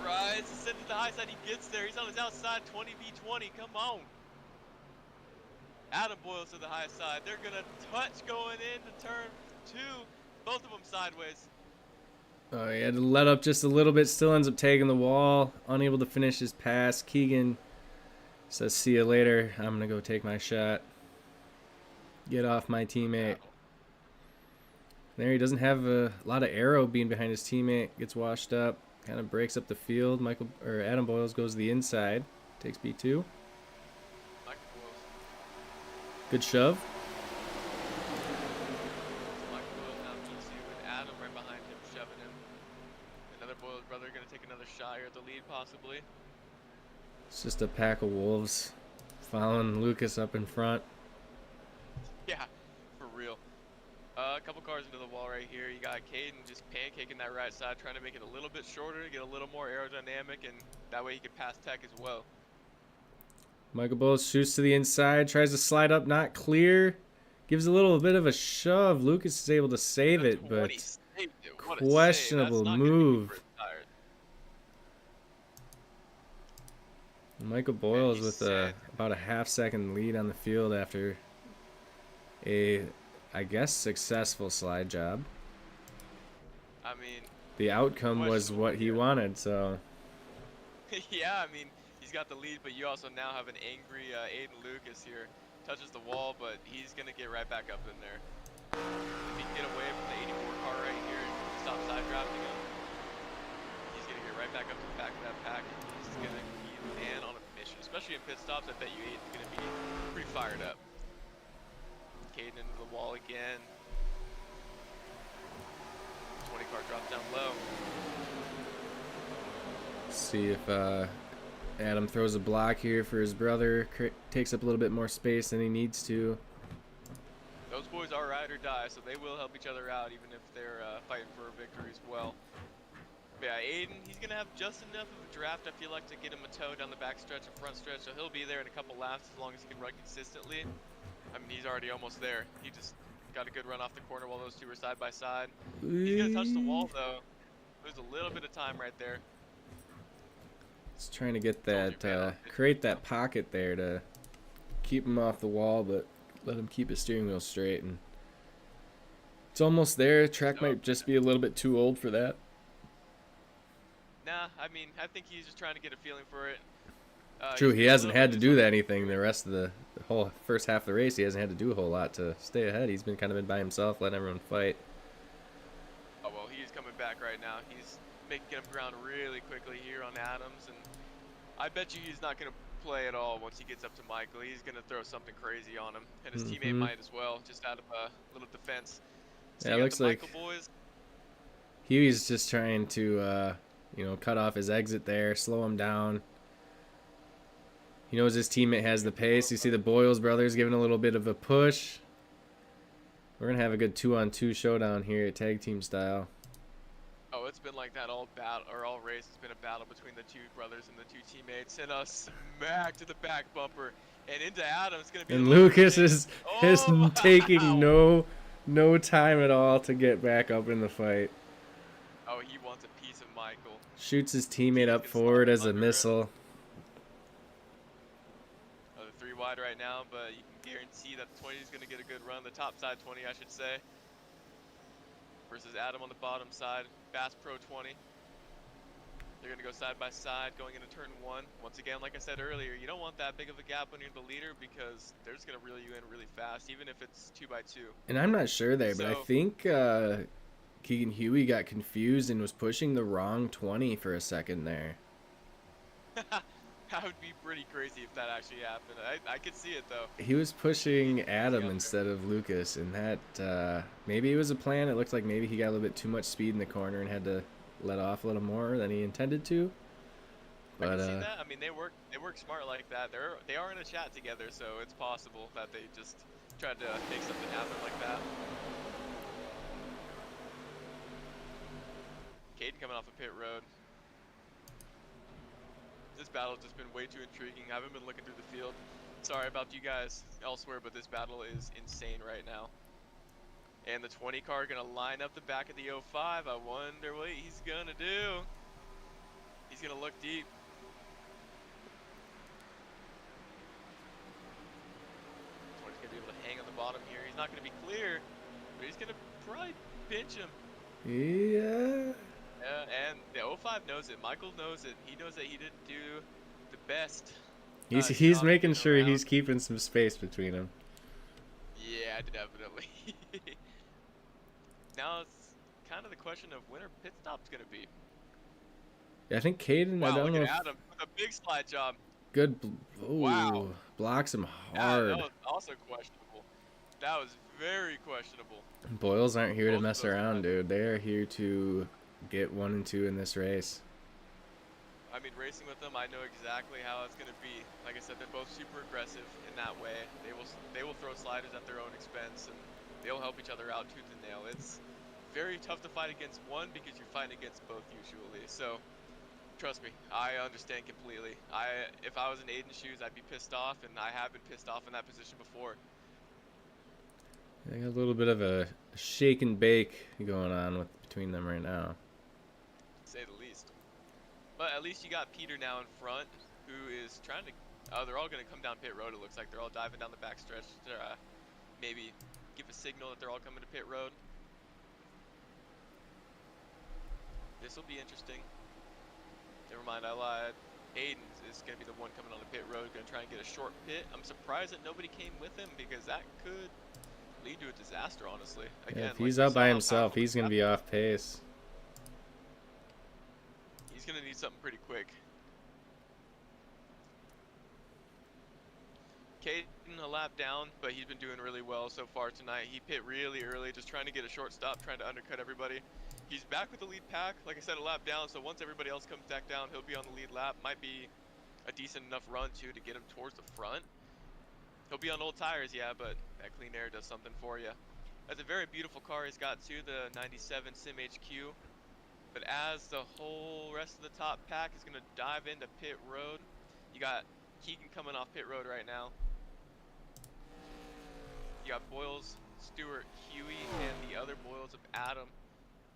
Tries to send it to the high side, he gets there. He's on his outside, 20v20, come on. Adam Boyles to the high side. They're gonna touch going into turn 2. Both of them sideways. Oh, he had to let up just a little bit. Still ends up tagging the wall. Unable to finish his pass. Keegan Says, see you later. I'm going to go take my shot. Get off my teammate. Battle. There, he doesn't have a lot of arrow being behind his teammate. Gets washed up. Kind of breaks up the field. Adam Boyles goes to the inside. Takes B2. Michael Boyles. Good shove. Michael Boyles now B2 with Adam right behind him, shoving him. Another Boyles brother going to take another shot here at the lead, possibly. It's just a pack of wolves following Lucas up in front. Yeah, for real. A couple cars into the wall right here. You got Caden just pancaking that right side, trying to make it a little bit shorter, get a little more aerodynamic, and that way he could pass Tech as well. Michael Bowles shoots to the inside, tries to slide up, not clear. Gives a little bit of a shove. Lucas is able to save it, but questionable move. Michael Boyles with about a half-second lead on the field after a, I guess, successful slide job. I mean, the outcome was what he wanted, so. Yeah, I mean, he's got the lead, but you also now have an angry Aiden Lucas here. Touches the wall, but he's going to get right back up in there. If he can get away from the 84 car right here and stop side drafting him, he's going to get right back up to the back of that pack, and he's going to be man on a mission. Especially in pit stops, I bet you Aiden's going to be pretty fired up. Caden into the wall again. 20 car drops down low. See if Adam throws a block here for his brother. Takes up a little bit more space than he needs to. Those boys are ride or die, so they will help each other out even if they're fighting for a victory as well. But yeah, Aiden, he's going to have just enough of a draft, I feel like, to get him a tow down the back stretch and front stretch, so he'll be there in a couple laps as long as he can run consistently. I mean, he's already almost there. He just got a good run off the corner while those two were side by side. He's going to touch the wall, though. There's a little bit of time right there. He's trying to get that, create that pocket there to keep him off the wall, but let him keep his steering wheel straight. And it's almost there. Track might just be a little bit too old for that. Nah, I mean, I think he's just trying to get a feeling for it. True, he hasn't had to do anything the rest of the whole first half of the race. He hasn't had to do a whole lot to stay ahead. He's been kind of by himself, letting everyone fight. Oh, well, he's coming back right now. He's making up ground really quickly here on Adams, and I bet you he's not going to play at all once he gets up to Michael. He's going to throw something crazy on him, and his teammate might as well, just out of a little defense. So yeah, it looks like Huey's just trying to, you know, cut off his exit there, slow him down. He knows his teammate has the pace. You see the Boyles brothers giving a little bit of a push. We're going to have a good 2-on-2 showdown here at tag team style. Oh, it's been like that all race. It's been a battle between the two brothers and the two teammates, and a smack to the back bumper and into Adam. It's gonna be. And Lucas is taking no time at all to get back up in the fight. Oh, he wants a piece of Michael. Shoots his teammate up forward as a missile. Oh, the 3 wide right now, but you can guarantee that the 20 is gonna get a good run. The top side 20, I should say. Versus Adam on the bottom side, Bass Pro 20. They're going to go side by side going into turn 1. Once again, like I said earlier, you don't want that big of a gap when you're the leader because they're just going to reel you in really fast, even if it's 2x2. And I'm not sure there, but I think Keegan Huey got confused and was pushing the wrong 20 for a second there. That would be pretty crazy if that actually happened. I could see it, though. He was pushing Adam instead of Lucas, and that maybe it was a plan. It looked like maybe he got a little bit too much speed in the corner and had to let off a little more than he intended to. But I can see that. I mean, they work smart like that. They are in a chat together, so it's possible that they just tried to make something happen like that. Caden coming off a pit road. This battle has just been way too intriguing. I haven't been looking through the field. Sorry about you guys elsewhere, but this battle is insane right now. And the 20 car gonna line up the back of the 05. I wonder what he's gonna do. He's gonna look deep. He's gonna be able to hang on the bottom here. He's not gonna be clear, but he's gonna probably pinch him. Yeah. Yeah, and the 05 knows it. Michael knows it. He knows that he didn't do the best He's Johnny making getting sure around. he's keeping some space between them. Yeah, definitely. Now it's kind of the question of when our pit stop's gonna be. I think Caden. I Wow, don't look know at if Adam with a big slide job. good. Wow, Ooh, blocks him that hard. was also questionable. That was very questionable. Boyles aren't here to Both of mess those around, slides. dude. They are here to get 1 and 2 in this race. I mean, racing with them, I know exactly how it's gonna be. Like I said, they're both super aggressive in that way. They will throw sliders at their own expense, and they'll help each other out tooth and nail. It's very tough to fight against one because you're fighting against both usually. So trust me, I understand completely. If I was in Aiden's shoes, I'd be pissed off, and I have been pissed off in that position before. They got a little bit of a shake and bake going on between them right now. To say the least. But at least you got Peter now in front, who is trying to. Oh, they're all going to come down pit road. It looks like they're all diving down the backstretch to maybe give a signal that they're all coming to pit road. This will be interesting. Never mind, I lied. Aiden is going to be the one coming on the pit road, going to try and get a short pit. I'm surprised that nobody came with him because that could lead to a disaster, honestly. Yeah, Again, if like he's we out by saw how himself, powerful he's this going to gap be is. off pace. He's going to need something pretty quick. Caden a lap down, but he's been doing really well so far tonight. He pit really early, just trying to get a short stop, trying to undercut everybody. He's back with the lead pack, like I said, a lap down, so once everybody else comes back down, he'll be on the lead lap. Might be a decent enough run, too, to get him towards the front. He'll be on old tires, yeah, but that clean air does something for you. That's a very beautiful car he's got, too, the 97 Sim HQ. But as the whole rest of the top pack is going to dive into pit road, you got Keegan coming off pit road right now. You got Boyles, Stewart, Huey, and the other Boyles of Adam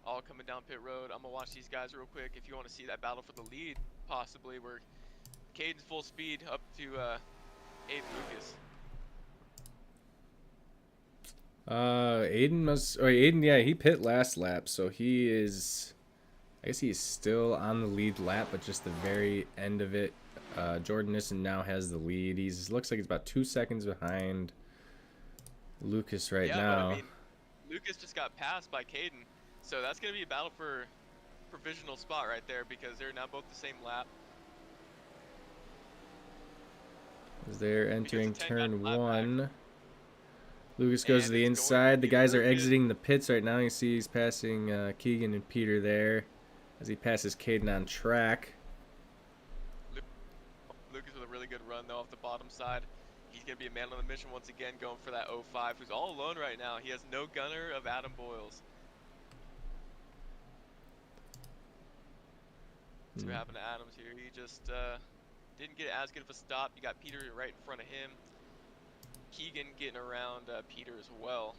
all coming down pit road. I'm going to watch these guys real quick if you want to see that battle for the lead, possibly, where Caden's full speed up to Aiden Lucas. Aiden, yeah, he pit last lap, so he is, I guess he's still on the lead lap, but just the very end of it. Jordan Nissen now has the lead. Looks like he's about 2 seconds behind Lucas right Yeah, but I now. mean, Lucas just got passed by Caden, so that's going to be a battle for provisional spot right there because they're now both the same lap. As they're entering turn 1. Lucas goes to the And it's going inside. The to be guys are Lucas. exiting the pits right now. You see he's passing Keegan and Peter there as he passes Caden on track. Lucas with a really good run, though, off the bottom side. He's going to be a man on the mission once again, going for that 05, who's all alone right now. He has no gunner of Adam Boyles. That's what happened to Adams here. He just didn't get as good of a stop. You got Peter right in front of him. Keegan getting around Peter as well.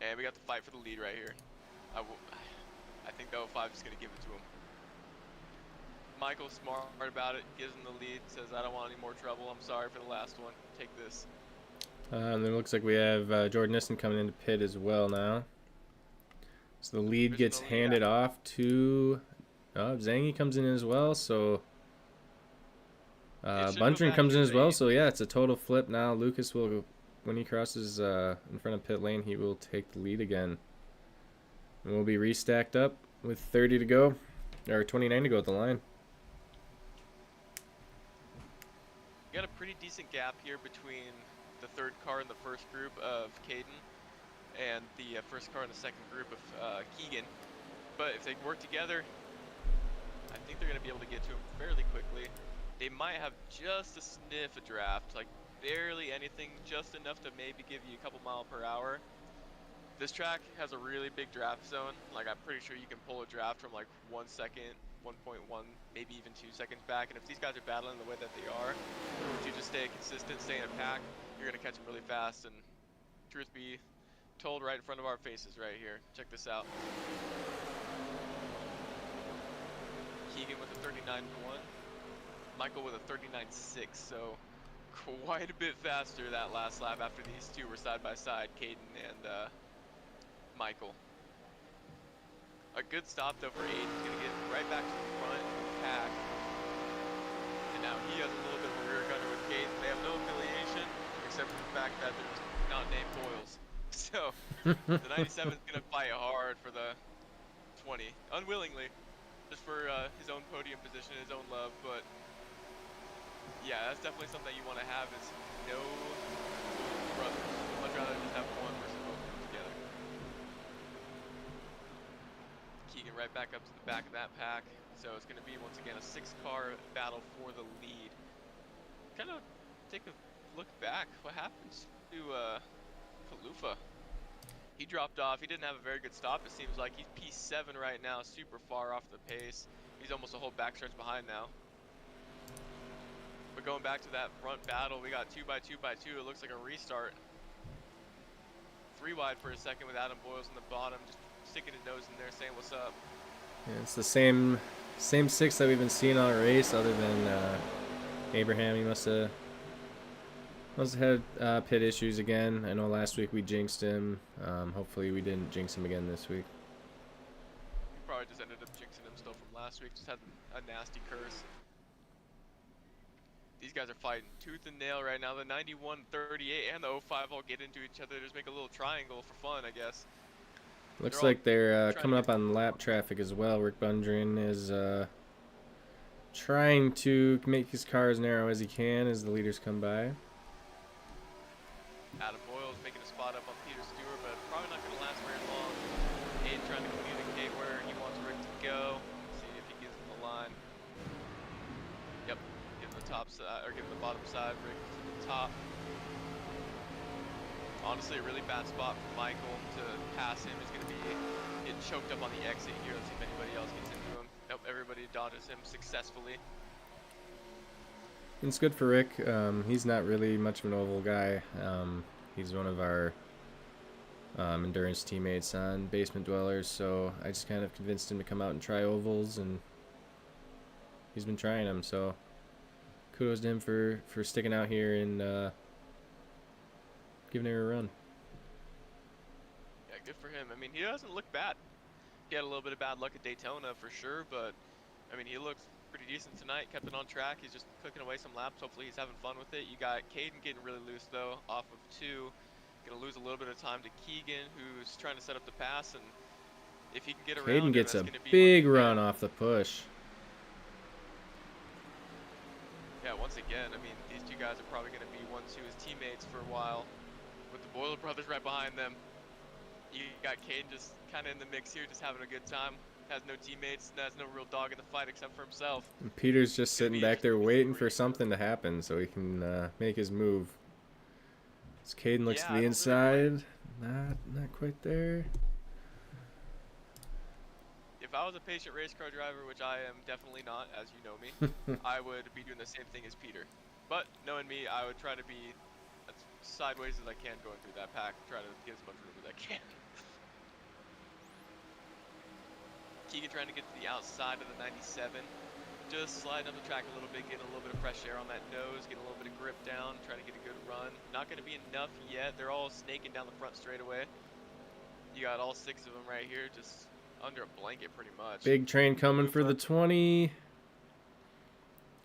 And we got the fight for the lead right here. I think the 05 is going to give it to him. Michael's smart about it, gives him the lead, says, I don't want any more trouble. I'm sorry for the last one. Take this. And then it looks like we have Jordan Nissen coming into pit as well now. So the lead gets handed off to... Zangy comes in as well, so... Buntrin comes in as well, so yeah, it's a total flip now. Lucas will, when he crosses in front of pit lane, he will take the lead again. And we'll be restacked up with 30 to go, or 29 to go at the line. You got a pretty decent gap here between the third car in the first group of Caden and the first car in the second group of Keegan. But if they work together, I think they're going to be able to get to him fairly quickly. They might have just a sniff of draft, like barely anything, just enough to maybe give you a couple miles per hour. This track has a really big draft zone. Like, I'm pretty sure you can pull a draft from like 1 second, 1.1, maybe even 2 seconds back. And if these guys are battling the way that they are, if you just stay consistent, stay in a pack, you're going to catch them really fast. And truth be told, right in front of our faces right here. Check this out. Keegan with a 39.1. Michael with a 39.6, so quite a bit faster that last lap after these two were side by side, Caden and Michael. A good stop though for Aiden. He's gonna get right back to the front of the pack. And Now he has a little bit of a rear gunner with Caden. They have no affiliation except for the fact that they're not named Boyles. So the 97 is gonna fight hard for the 20, unwillingly, just for his own podium position, his own love. But yeah, that's definitely something that you want to have is no brothers. Much rather just have one versus both of them together. Keegan right back up to the back of that pack. So it's going to be, once again, a 6-car battle for the lead. Kind of take a look back. What happens to Kalufa? He dropped off. He didn't have a very good stop. It seems like he's P7 right now, super far off the pace. He's almost a whole backstretch behind now. But going back to that front battle, we got 2x2x2. It looks like a restart. 3 wide for a second with Adam Boyles in the bottom, just sticking his nose in there, saying what's up. Yeah, it's the same 6 that we've been seeing on a race, other than Abraham. He must have had pit issues again. I know last week we jinxed him. Hopefully we didn't jinx him again this week. We probably just ended up jinxing him still from last week. Just had a nasty curse. These guys are fighting tooth and nail right now. The 91-38 and the 05 all get into each other. Just make a little triangle for fun, I guess. Looks like they're coming up on lap traffic as well. Rick Bundren is trying to make his car as narrow as he can as the leaders come by. Adam Boyles making a spot up on Peter Stewart, but probably not going to last very long. Aiden trying to communicate where he wants Rick to go. See if he gives him the line. Yep, give him the top side, or give him the bottom side. Rick to the top. Honestly, a really bad spot for Michael to pass him. He's going to be getting choked up on the exit here. Let's see if anybody else gets into him. Nope, everybody dodges him successfully. It's good for Rick. He's not really much of an oval guy. He's one of our endurance teammates on Basement Dwellers, so I just kind of convinced him to come out and try ovals, and he's been trying them. So kudos to him for sticking out here and giving her a run. Yeah, good for him. I mean, he doesn't look bad. He had a little bit of bad luck at Daytona for sure, but I mean, he looks pretty decent tonight. Kept it on track. He's just cooking away some laps. Hopefully he's having fun with it. You got Caden getting really loose though, off of 2. Gonna lose a little bit of time to Keegan, who's trying to set up the pass, and if he can get around Caden him, gets that's a gonna be big run off the push. Yeah, once again, I mean, these two guys are probably gonna be ones who is teammates for a while, with the Boyle brothers right behind them. You got Caden just kind of in the mix here, just having a good time. Has no teammates, and has no real dog in the fight except for himself. And Peter's just sitting back there waiting for something to happen so he can make his move. As Caden looks to the inside, not quite there. If I was a patient race car driver, which I am definitely not, as you know me, I would be doing the same thing as Peter. But knowing me, I would try to be as sideways as I can going through that pack, try to get as much room as I can. Keegan trying to get to the outside of the 97, just sliding up the track a little bit, getting a little bit of fresh air on that nose, getting a little bit of grip down, trying to get a good run. Not going to be enough yet. They're all snaking down the front straightaway. You got all 6 of them right here, just under a blanket pretty much. Big train coming for the 20.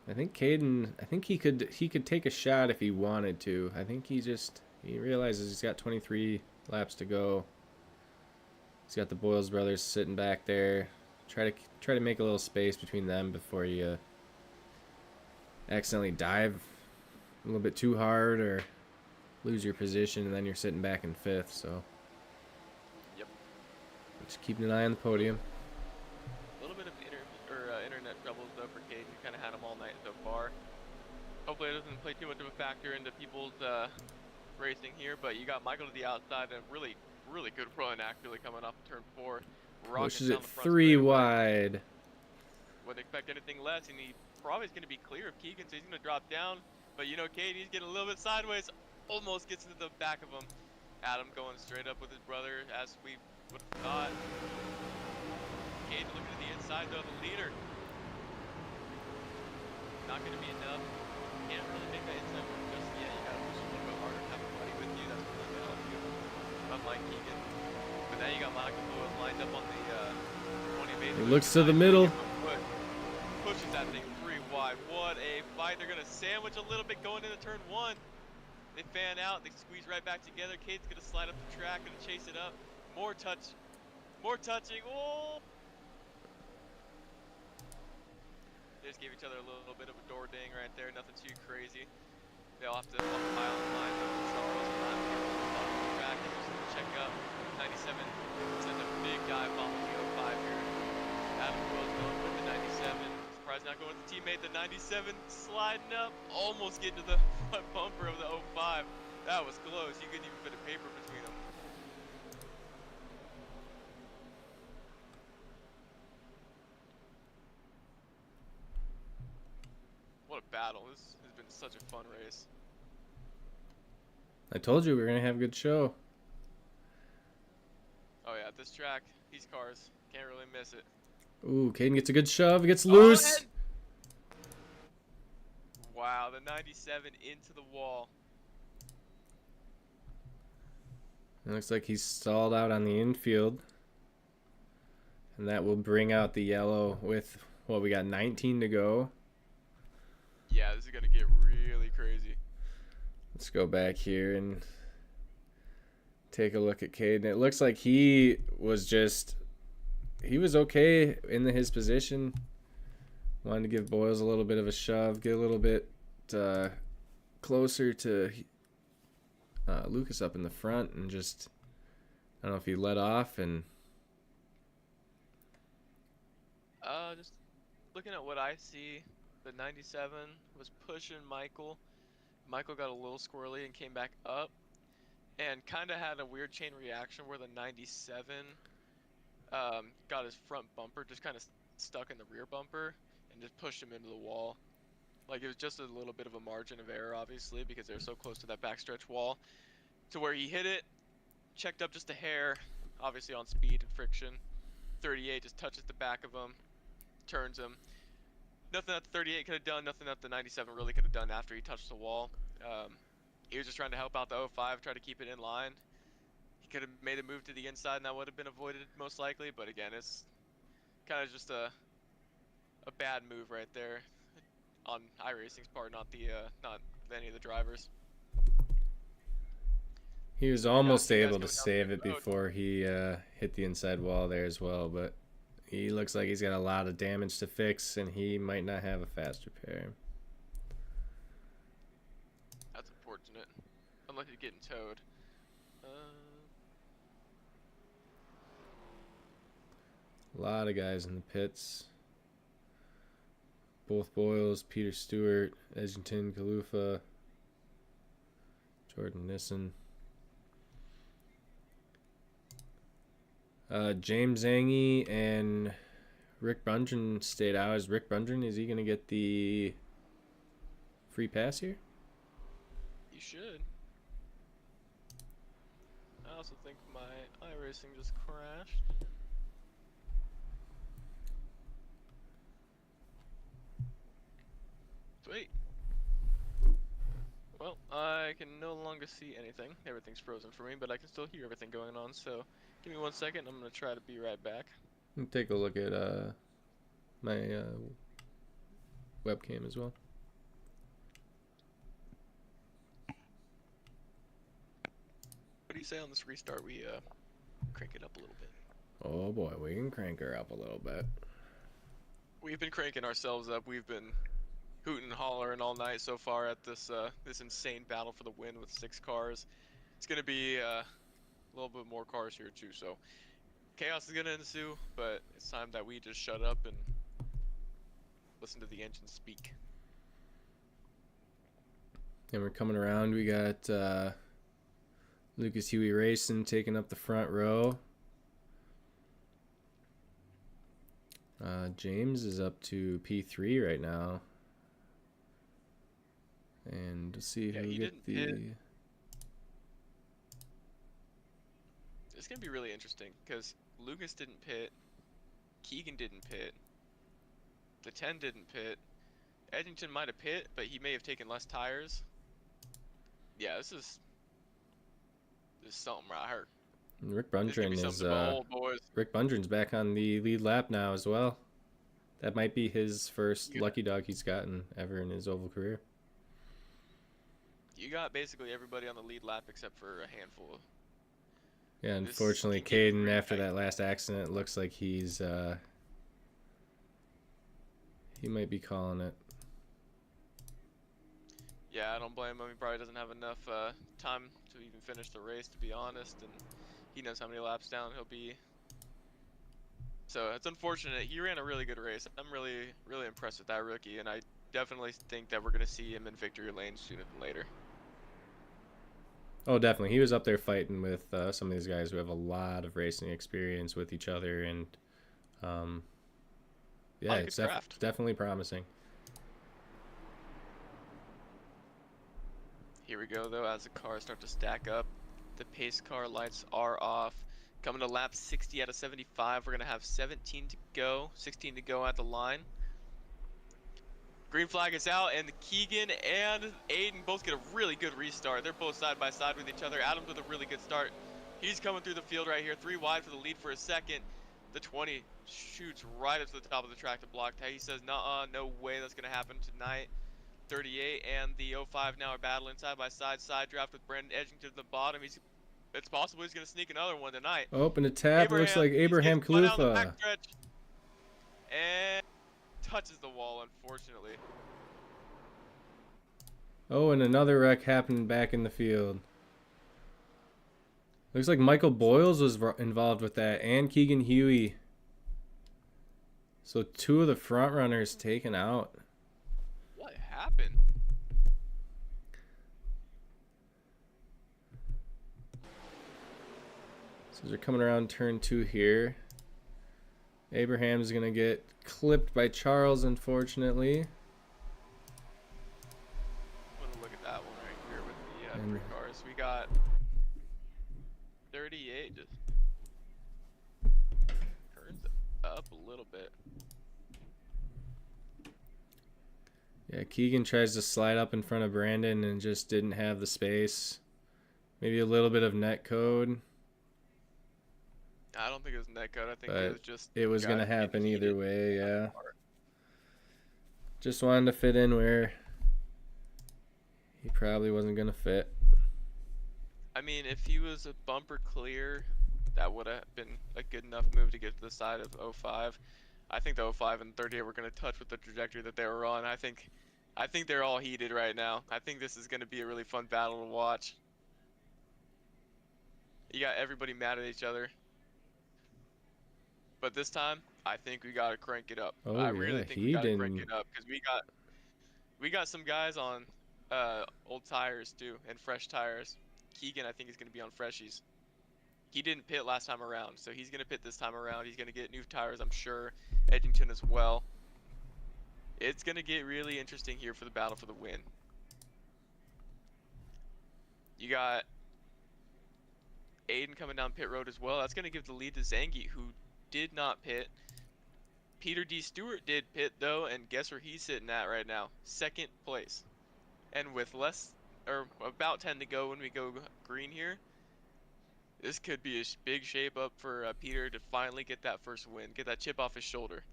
I think Caden, he could take a shot if he wanted to. I think he realizes he's got 23 laps to go. He's got the Boyles brothers sitting back there. Try to make a little space between them before you accidentally dive a little bit too hard or lose your position, and then you're sitting back in 5th. So, yep. Just keeping an eye on the podium. A little bit of internet troubles though for Cade. You kind of had him all night so far. Hopefully it doesn't play too much of a factor into people's racing here. But you got Michael to the outside, and really good run actually coming off of turn 4. Pushes it 3 wide. Wouldn't expect anything less, and he probably is going to be clear of Keegan, so he's going to drop down. But you know, Cade, he's getting a little bit sideways, almost gets into the back of him. Adam going straight up with his brother, as we would have thought. Cade looking to the inside though, the leader. Not going to be enough. Can't really make that inside work just yet. You got to push a little bit harder, have a buddy with you. That's really going to help you. Unlike Keegan. But now you got Michael Lewis lined up on the 20 base. He looks to the middle. Pushes that thing 3 wide. What a fight. fight. They're going to sandwich a little bit going into turn 1. They fan out. They squeeze right back together. Cade's going to slide up the track, going to chase it up. More touch. More touching. Oh! They just gave each other a little bit of a door ding right there. Nothing too crazy. They'll have to pile in line though. Charles is not here on the bottom of the track. They're just going to check up. 97 sends a big dive off the 05 here. Adam Will's going with the 97. Surprised not going with the teammate. The 97 sliding up. Almost getting to the front bumper of the 05. That was close. You couldn't even fit a paper between them. What a battle. This has been such a fun race. I told you we were going to have a good show. Oh yeah, this track, these cars, can't really miss it. Ooh, Caden gets a good shove. Gets loose. Wow, the 97 into the wall. It looks like he's stalled out on the infield. And that will bring out the yellow with, what, we got 19 to go. Yeah, this is going to get really crazy. Let's go back here and take a look at Caden. It looks like he was okay in his position. Wanted to give Boyles a little bit of a shove, get a little bit closer to Lucas up in the front, and just, I don't know if he let off and... Just looking at what I see, the 97 was pushing Michael. Michael got a little squirrely and came back up, and kind of had a weird chain reaction where the 97 got his front bumper just kind of stuck in the rear bumper and just pushed him into the wall. Like, it was just a little bit of a margin of error, obviously, because they were so close to that backstretch wall, to where he hit it, checked up just a hair, obviously on speed and friction. 38 just touches the back of him, turns him. Nothing that the 38 could have done, nothing that the 97 really could have done after he touched the wall. He was just trying to help out the 05, try to keep it in line. He could have made a move to the inside and that would have been avoided most likely, but again, it's kind of just a bad move right there on iRacing's part, not any of the drivers. He was almost able to save it before he hit the inside wall there as well, but he looks like he's got a lot of damage to fix, and he might not have a fast repair. That's unfortunate. Unlucky to getting towed. A lot of guys in the pits. Both Boyles, Peter Stewart, Edgington, Kalufa, Jordan Nissen. James Zangy and Rick Bundren stayed out. Is Rick Bundren, is he going to get the free pass here? He should. I also think my iRacing just crashed. Sweet. Well, I can no longer see anything. Everything's frozen for me, but I can still hear everything going on, so give me 1 second. I'm going to try to be right back. Let me take a look at my webcam as well. What do you say on this restart? We crank it up a little bit. Oh boy, we can crank her up a little bit. We've been cranking ourselves up. We've been hooting and hollering all night so far at this this insane battle for the win with 6 cars. It's going to be a little bit more cars here too, so chaos is going to ensue, but it's time that we just shut up and listen to the engine speak. And we're coming around. We got Lucas Huey Racing taking up the front row. James is up to P3 right now. And let's see who get the... It's going to be really interesting because Lucas didn't pit, Keegan didn't pit, the 10 didn't pit, Edgington might have pit, but he may have taken less tires. Yeah, this is something right here. Rick Bundren is Rick Bundren's back on the lead lap now as well. That might be his first You got, lucky dog he's gotten ever in his oval career. you got basically everybody on the lead lap except for a handful. Yeah, This unfortunately, can get Caden, pretty after tight. that last accident, looks like he might be calling it. Yeah, I don't blame him. He probably doesn't have enough time to even finish the race, to be honest, and he knows how many laps down he'll be. So it's unfortunate. He ran a really good race. I'm really, really impressed with that rookie, and I definitely think that we're going to see him in victory lane sooner than later. Oh, definitely. He was up there fighting with some of these guys who have a lot of racing experience with each other, and um, A yeah, lot of good draft. definitely promising. Here we go, though, as the cars start to stack up. The pace car lights are off. Coming to lap 60 out of 75. We're going to have 17 to go, 16 to go at the line. Green flag is out, and Keegan and Aiden both get a really good restart. They're both side by side with each other. Adams with a really good start. He's coming through the field right here, 3 wide for the lead for a second. The 20 shoots right up to the top of the track to block. He says, nuh-uh, no way that's going to happen tonight. 38 and the 05 now are battling side by side. Side draft with Brandon Edgington at the bottom. It's possible he's going to sneak another one tonight. Oh, and a tap. It looks Abraham, like he's Abraham getting spun out on the Kalufa. backstretch. And touches the wall, unfortunately. Oh, and another wreck happened back in the field. Looks like Michael Boyles was involved with that, and Keegan Huey. So 2 of the front runners taken out. What happened? So they're coming around turn 2 here. Abraham's going to get clipped by Charles, unfortunately. I'm gonna look at that one right here with the And 3 cars. We got 38 just turns up a little bit. yeah, Keegan tries to slide up in front of Brandon and just didn't have the space. Maybe a little bit of net code, I don't think it was netcode. I think it but was just it was going to guys getting happen either heated. way, yeah. Just wanted to fit in where he probably wasn't going to fit. I mean, if he was a bumper clear, that would have been a good enough move to get to the side of 05. I think the 05 and 38 were going to touch with the trajectory that they were on. I think they're all heated right now. I think this is going to be a really fun battle to watch. You got everybody mad at each other. But this time, I think we got to crank it up. Oh, I really yeah, think we he got to crank didn't. it up because we got some guys on old tires too and fresh tires. Keegan, I think, is going to be on freshies. He didn't pit last time around, so he's going to pit this time around. He's going to get new tires, I'm sure. Edgington as well. It's going to get really interesting here for the battle for the win. You got Aiden coming down pit road as well. That's going to give the lead to Zangi, who did not pit. Peter D. Stewart did pit, though, and guess where he's sitting at right now? 2nd place. And with about 10 to go when we go green here, this could be a big shape up for Peter to finally get that first win, get that chip off his shoulder.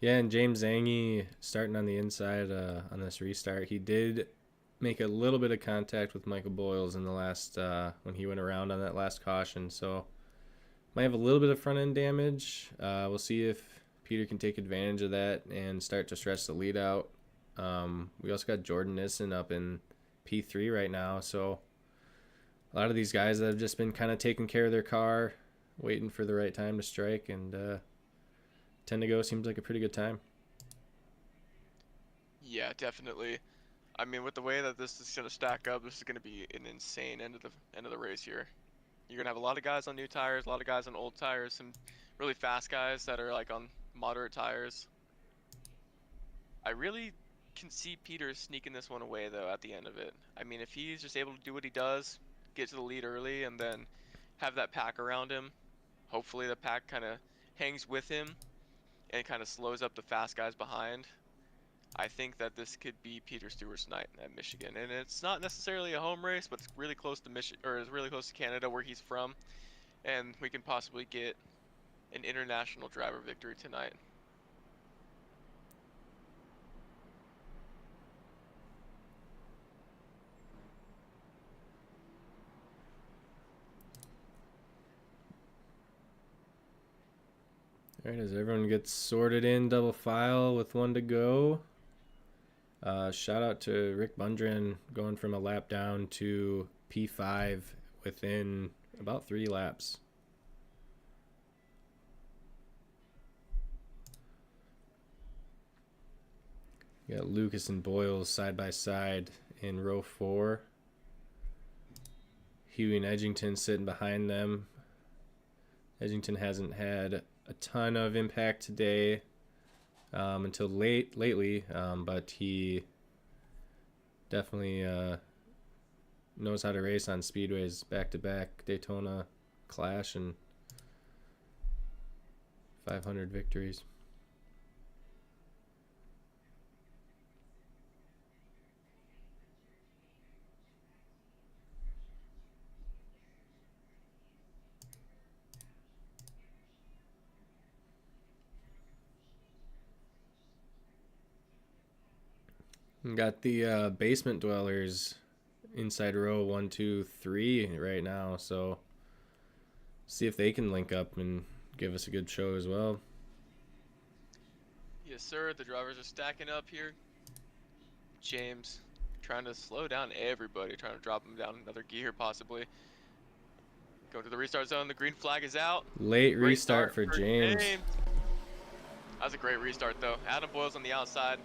Yeah, and James Zangy starting on the inside on this restart. He did make a little bit of contact with Michael Boyles in the last when he went around on that last caution, so might have a little bit of front end damage. We'll see if Peter can take advantage of that and start to stretch the lead out. We also got Jordan Nissen up in P3 right now, so a lot of these guys that have just been kind of taking care of their car, waiting for the right time to strike, and 10 to go seems like a pretty good time. Yeah, definitely. I mean, with the way that this is going to stack up, this is going to be an insane end of the race here. You're going to have a lot of guys on new tires, a lot of guys on old tires, some really fast guys that are like on moderate tires. I really can see Peter sneaking this one away though at the end of it. I mean, if he's just able to do what he does, get to the lead early and then have that pack around him, hopefully the pack kind of hangs with him and kind of slows up the fast guys behind. I think that this could be Peter Stewart's night at Michigan, and it's not necessarily a home race, but it's really close to Michigan, or it's really close to Canada where he's from, and we can possibly get an international driver victory tonight. All right, as everyone gets sorted in double file with one to go. Shout out to Rick Bundren going from a lap down to P5 within about 3 laps. You got Lucas and Boyles side by side in row 4. Huey and Edgington sitting behind them. Edgington hasn't had a ton of impact today until lately, but he definitely knows how to race on speedways. Back-to-back Daytona Clash and 500 victories. Got the basement dwellers inside row 1, 2, 3 right now, so see if they can link up and give us a good show as well. Yes, sir. The drivers are stacking up here. James trying to slow down everybody, trying to drop them down another gear possibly. Go to the restart zone. The green flag is out. Late Great restart for James. That was a great restart though. Adam Boyles on the outside.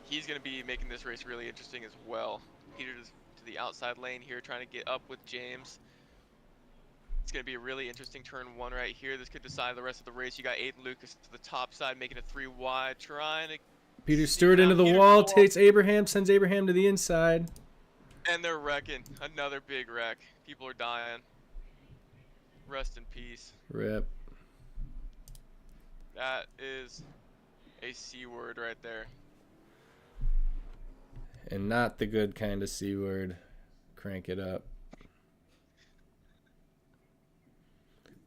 He's going to be making this race really interesting as well. Peter to the outside lane here, trying to get up with James. It's going to be a really interesting turn 1 right here. This could decide the rest of the race. You got Aiden Lucas to the top side, making it 3 wide, trying to... Peter Stewart into the wall, takes Abraham, sends Abraham to the inside. And they're wrecking. Another big wreck. People are dying. Rest in peace. Rip. That is a C word right there. And not the good kind of C word. Crank it up.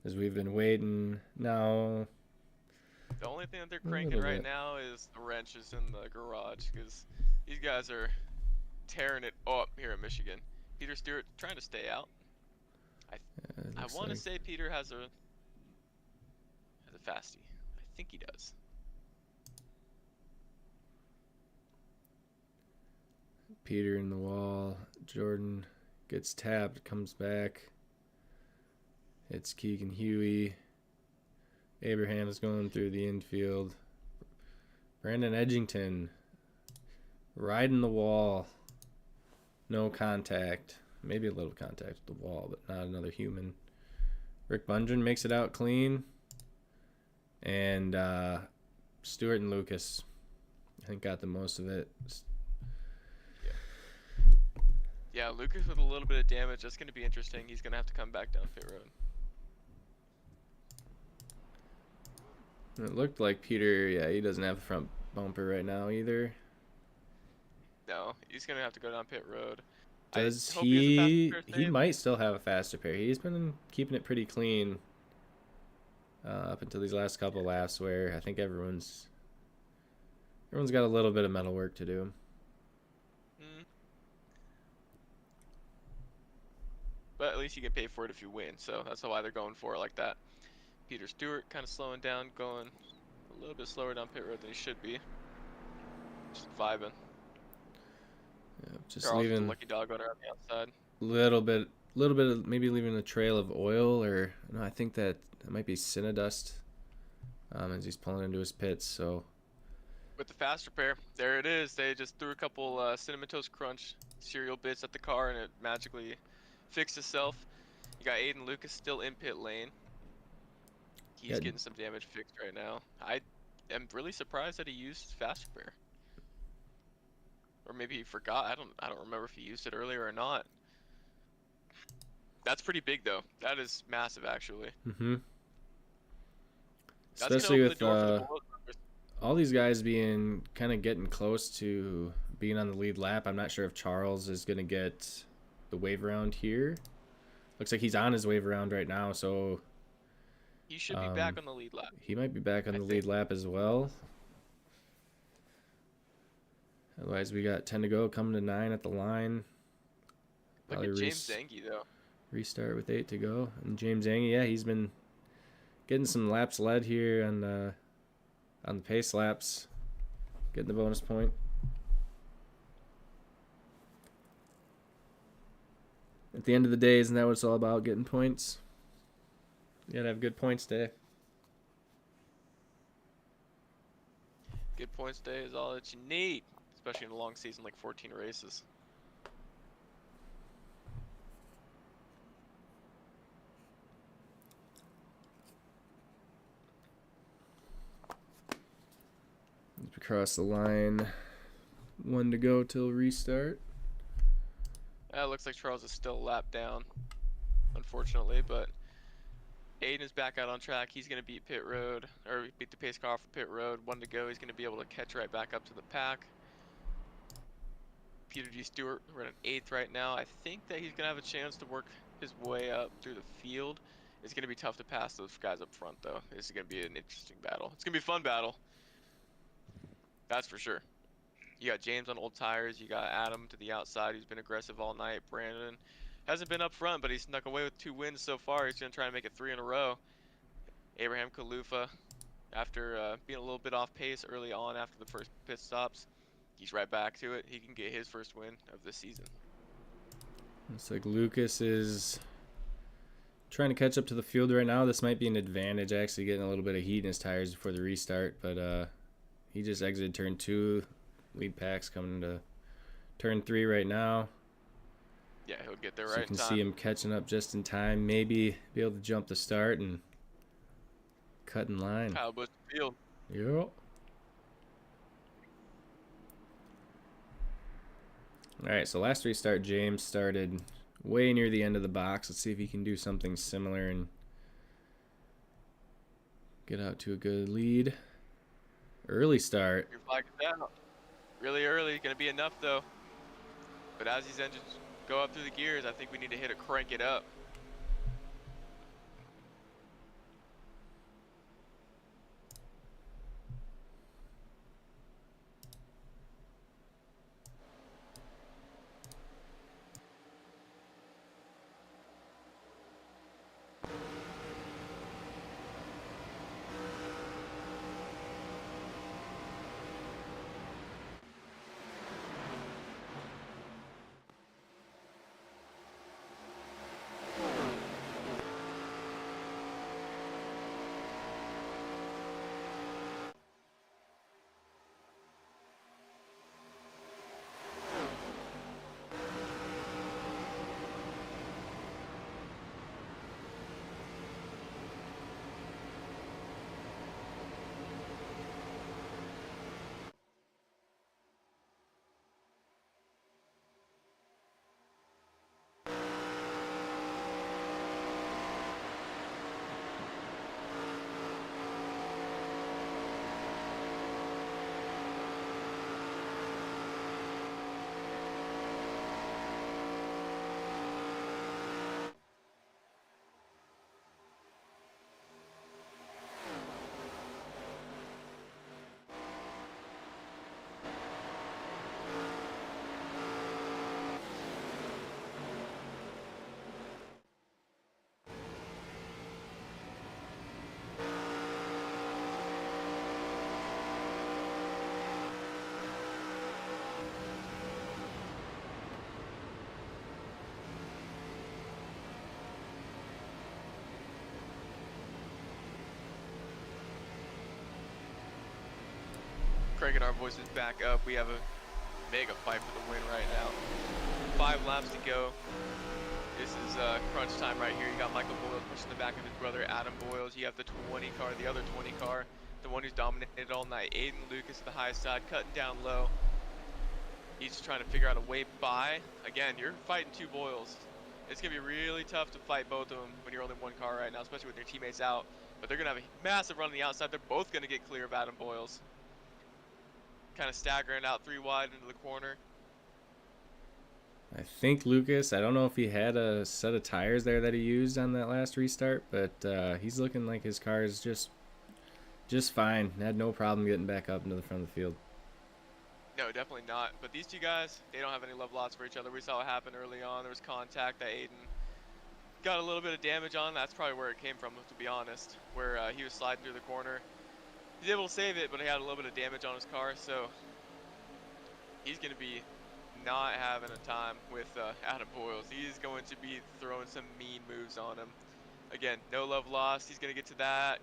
As we've been waiting now. The only thing that they're cranking right now is the wrenches in the garage, because these guys are tearing it up here in Michigan. Peter Stewart trying to stay out. I want to say Peter has a fastie. I think he does. Peter in the wall. Jordan gets tapped, comes back. It's Keegan Huey. Abraham is going through the infield. Brandon Edgington riding the wall. No contact. Maybe a little contact with the wall, but not another human. Rick Bundren makes it out clean. And Stewart and Lucas, I think, got the most of it. Yeah, Lucas with a little bit of damage. That's going to be interesting. He's going to have to come back down pit road. It looked like Peter, yeah, he doesn't have a front bumper right now either. No, he's going to have to go down pit road. Does he? He might still have a faster pair. He's been keeping it pretty clean up until these last couple laps, where I think everyone's got a little bit of metal work to do. But at least you get paid for it if you win, so that's why they're going for it like that. Peter Stewart kind of slowing down, going a little bit slower down pit road than he should be. Just vibing. Yeah, just leaving lucky dog on the outside. Little bit of maybe leaving a trail of oil, or no, I think that might be Cinedust as he's pulling into his pits. So with the faster pair, there it is. They just threw a couple Cinnamon Toast Crunch cereal bits at the car, and it magically fixed itself. You got Aiden Lucas still in pit lane. He's getting some damage fixed right now. I am really surprised that he used faster pair. Or maybe he forgot. I don't remember if he used it earlier or not. That's pretty big though. That is massive actually. Especially with all these guys being kind of getting close to being on the lead lap. I'm not sure if Charles is going to get the wave around here. Looks like he's on his wave around right now, so He should be back on the lead lap. He might be back on I the think. lead lap as well. Otherwise, we got 10 to go, coming to 9 at the line. Look at James Zangy, though. Restart with 8 to go. And James Zangy, yeah, he's been getting some laps led here on the pace laps. Getting the bonus point. At the end of the day, isn't that what it's all about, getting points? You gotta have good points day. Good points day is all that you need, especially in a long season like 14 races. Across the line. 1 to go till restart. It looks like Charles is still a lap down, unfortunately, but Aiden is back out on track. He's going to beat pit road, or beat the pace car off of pit road. 1 to go. He's going to be able to catch right back up to the pack. Peter G. Stewart running 8th right now. I think that he's going to have a chance to work his way up through the field. It's going to be tough to pass those guys up front, though. This is going to be an interesting battle. It's going to be a fun battle. That's for sure. You got James on old tires. You got Adam to the outside, who's been aggressive all night. Brandon hasn't been up front, but he's snuck away with 2 wins so far. He's going to try and make it 3 in a row. Abraham Kalufa, after being a little bit off pace early on after the first pit stops, he's right back to it. He can get his first win of the season. Looks like Lucas is trying to catch up to the field right now. This might be an advantage, actually getting a little bit of heat in his tires before the restart, but he just exited turn 2. Lead pack's coming to turn 3 right now. Yeah, he'll get there so right in time. You can see him catching up just in time. Maybe be able to jump the start and cut in line. Kyle Busch field. Yep. All right, so last restart, James started way near the end of the box. Let's see if he can do something similar and get out to a good lead. Early start. Your flag is down. Really early, gonna be enough though. But as these engines go up through the gears, I think we need to hit it, crank it up. Cranking our voices back up. We have a mega fight for the win right now. 5 laps to go. This is crunch time right here. You got Michael Boyles pushing the back of his brother Adam Boyles. You have the 20 car, the other 20 car, the one who's dominated all night. Aiden Lucas at the high side, cutting down low. He's just trying to figure out a way by. Again, you're fighting 2 Boyles. It's going to be really tough to fight both of them when you're only 1 car right now, especially with your teammates out. But they're going to have a massive run on the outside. They're both going to get clear of Adam Boyles. Kind of staggering out 3 wide into the corner. I think Lucas, I don't know if he had a set of tires there that he used on that last restart, but he's looking like his car is just fine. Had no problem getting back up into the front of the field. No, definitely not. But these two guys, they don't have any love lots for each other. We saw what happened early on. There was contact that Aiden got a little bit of damage on. That's probably where it came from, to be honest, where he was sliding through the corner. He's able to save it, but he had a little bit of damage on his car, so he's going to be not having a time with Adam Boyles. He's going to be throwing some mean moves on him. Again, no love lost. He's going to get to that.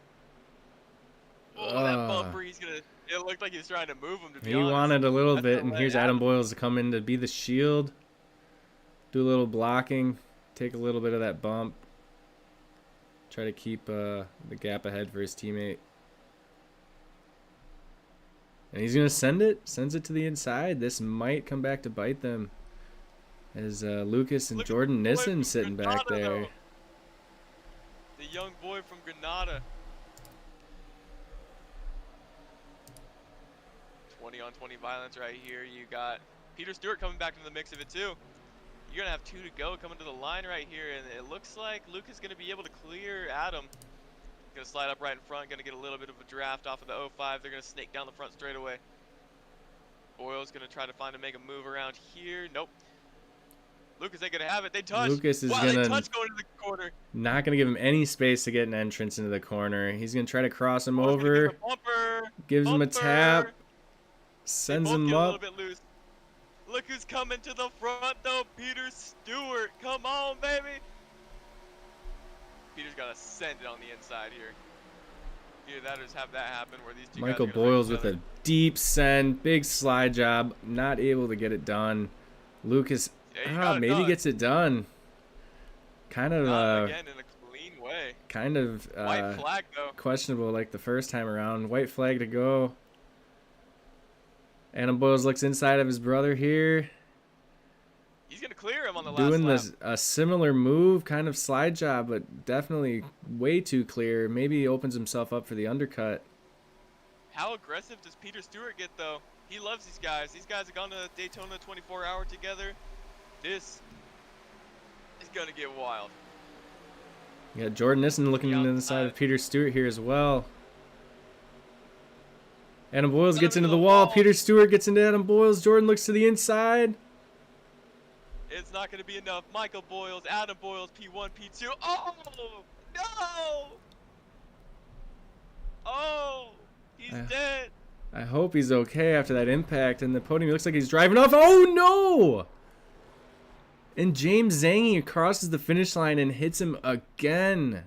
Oh, that bumper. He's going to... It looked like he was trying to move him, to be honest. He wanted a little bit, and here's Adam Boyles to come in to be the shield. Do a little blocking. Take a little bit of that bump. Try to keep the gap ahead for his teammate. And he's going to send it. Sends it to the inside. This might come back to bite them. As Lucas and Jordan Nissen sitting back there. The young boy from Granada. 20-on-20 violence right here. You got Peter Stewart coming back into the mix of it too. You're going to have 2 to go coming to the line right here. And it looks like Luke is going to be able to clear Adam. Going to slide up right in front. Going to get a little bit of a draft off of the 05. They're going to snake down the front straight away. Boyle's going to try to make a move around here. Nope. Lucas ain't going to have it. They touch. Lucas is going to touch going to the corner. Not going to give him any space to get an entrance into the corner. He's going to try to cross him over. Gives him a tap. Sends him up. A little bit loose. Look who's coming to the front though, Peter Stewart. Come on, baby. Peter's got to send it on the inside here. Either that or just have that happen where these two Michael Boyles with a deep send, big slide job, not able to get it done. Lucas maybe gets it done. Kind of again in a clean way. Kind of white flag though. Questionable like the first time around. White flag to go. Adam Boyles looks inside of his brother here. He's going to clear him on the last lap. Doing a similar move, kind of slide job, but definitely way too clear. Maybe he opens himself up for the undercut. How aggressive does Peter Stewart get, though? He loves these guys. These guys have gone to Daytona 24-hour together. This is going to get wild. You got Jordan Nissen looking into the side of Peter Stewart here as well. Adam Boyles gets into the wall. Peter Stewart gets into Adam Boyles. Jordan looks to the inside. It's not going to be enough. Michael Boyles, Adam Boyles, P1, P2. Oh, no! Oh, he's dead. I hope he's okay after that impact. And the podium looks like he's driving off. Oh, no! And James Zangy crosses the finish line and hits him again.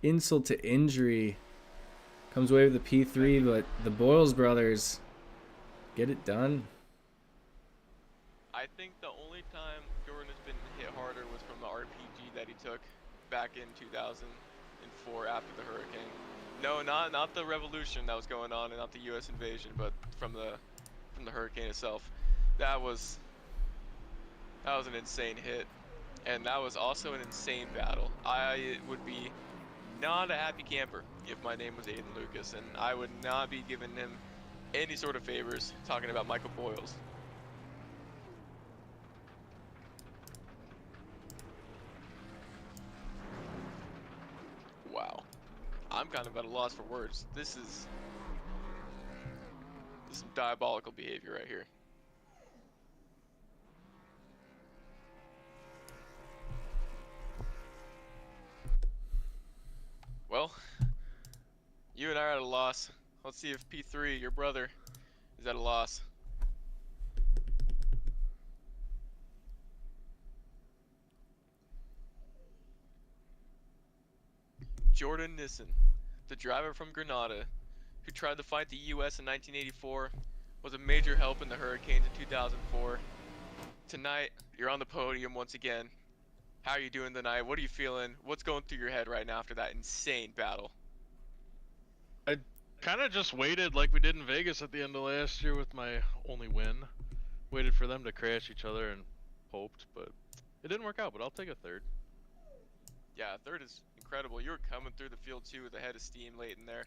Insult to injury. Comes away with the P3, but the Boyles brothers get it done. I think the only time Jordan has been hit harder was from the RPG that he took back in 2004 after the hurricane. No, not the revolution that was going on and not the U.S. invasion, but from the hurricane itself. That was an insane hit, and that was also an insane battle. I would be not a happy camper if my name was Aiden Lucas, and I would not be giving him any sort of favors talking about Michael Boyles. Wow, I'm kind of at a loss for words. This is some diabolical behavior right here. Well, you and I are at a loss. Let's see if P3, your brother, is at a loss. Jordan Nissen, the driver from Granada, who tried to fight the U.S. in 1984, was a major help in the hurricanes in 2004. Tonight, you're on the podium once again. How are you doing tonight? What are you feeling? What's going through your head right now after that insane battle? I kind of just waited like we did in Vegas at the end of last year with my only win. Waited for them to crash each other and hoped, but it didn't work out, but I'll take a third. Yeah, third is incredible. You were coming through the field too with a head of steam late in there.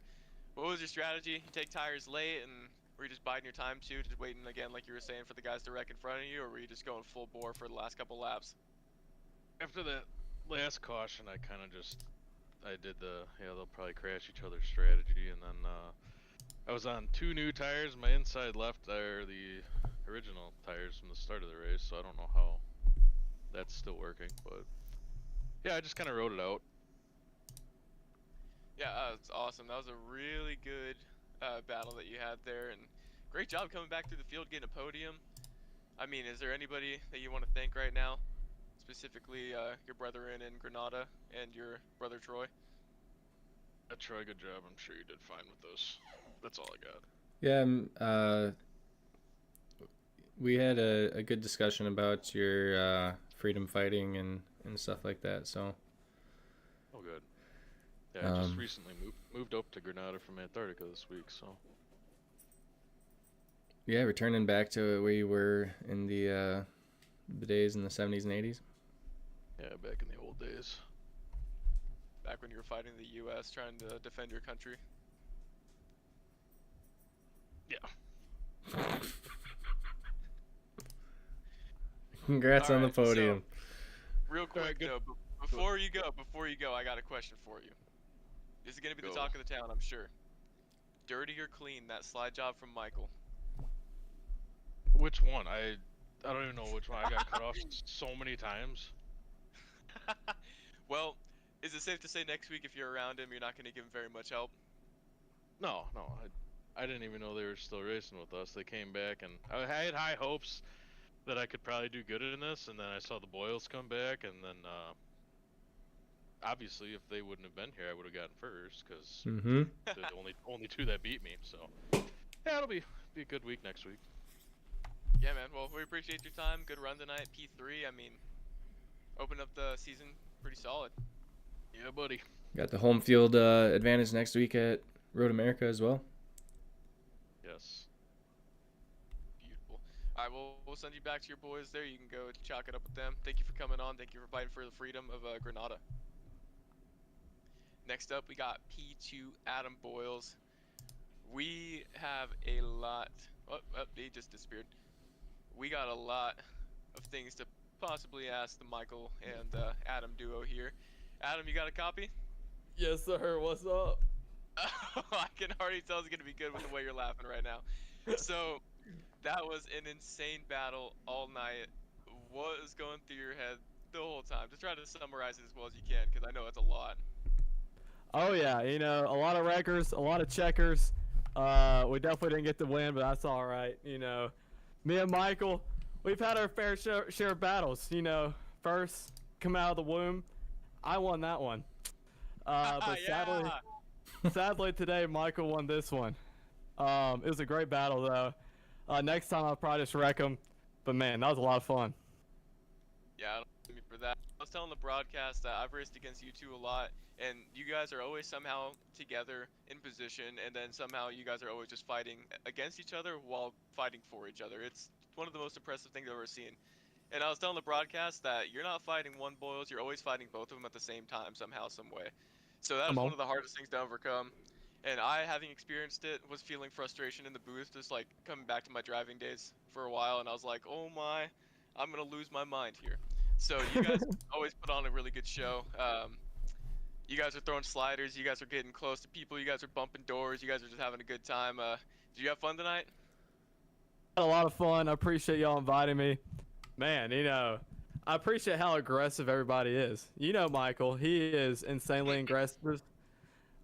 What was your strategy? You take tires late and Were you just biding your time too, just waiting again, like you were saying, for the guys to wreck in front of you, or were you just going full bore for the last couple laps? After that last caution, I did they'll probably crash each other's strategy, and then I was on 2 new tires. My inside left are the original tires from the start of the race, so I don't know how that's still working, but yeah, I just kind of rode it out. Yeah, that's awesome. That was a really good battle that you had there, and great job coming back through the field, getting a podium. I mean, is there anybody that you want to thank right now? Specifically, your brother in Granada and your brother Troy? Troy, good job. I'm sure you did fine with those. That's all I got. Yeah, we had a good discussion about your freedom fighting and stuff like that. So. Oh, good. Yeah, I just recently moved up to Granada from Antarctica this week, so. Yeah, returning back to where you were in the days in the 70s and 80s. Yeah, back in the old days. Back when you were fighting the U.S., trying to defend your country. Yeah. Congrats on the podium. So, real quick though, before you go, I got a question for you. This is gonna be the talk of the town, I'm sure. Dirty or clean, that slide job from Michael? Which one? I don't even know which one. I got cut off so many times. Well, is it safe to say next week if you're around him, you're not gonna give him very much help? No, I didn't even know they were still racing with us. They came back, and I had high hopes that I could probably do good in this, and then I saw the Boyles come back, and then obviously if they wouldn't have been here, I would have gotten first, because the only 2 that beat me. So yeah, it'll be a good week next week. Yeah, man. Well, we appreciate your time. Good run tonight, P3. I mean, opened up the season pretty solid. Yeah, buddy. Got the home field advantage next week at Road America as well. Yes. Beautiful. All right, well, we'll send you back to your boys there. You can go chalk it up with them. Thank you for coming on. Thank you for fighting for the freedom of Granada. Next up, we got P2 Adam Boyles. We have a lot. Oh, he just disappeared. We got a lot of things to possibly ask the Michael and Adam duo here. Adam, you got a copy? Yes, sir. What's up? I can already tell it's gonna be good with the way you're laughing right now. So, that was an insane battle all night. What was going through your head the whole time? Just try to summarize it as well as you can, because I know it's a lot. Oh yeah, a lot of wreckers, a lot of checkers. We definitely didn't get the win, but that's all right. Me and Michael, we've had our fair share of battles. First come out of the womb, I won that one. But Yeah. sadly today Michael won this one. It was a great battle though. Next time I'll probably just wreck him. But man, that was a lot of fun. Yeah, I don't blame you for that. I was telling the broadcast that I've raced against you two a lot, and you guys are always somehow together in position, and then somehow you guys are always just fighting against each other while fighting for each other. It's one of the most impressive things I've ever seen. And I was telling the broadcast that you're not fighting one Boyles, you're always fighting both of them at the same time, somehow, some way. So that was one of the hardest things to overcome. And I, having experienced it, was feeling frustration in the booth, just like coming back to my driving days for a while, and I was like, oh my, I'm gonna lose my mind here. So you guys always put on a really good show. You guys are throwing sliders, you guys are getting close to people, you guys are bumping doors, you guys are just having a good time. Did you have fun tonight? Had a lot of fun. I appreciate y'all inviting me. Man, I appreciate how aggressive everybody is. Michael, he is insanely aggressive.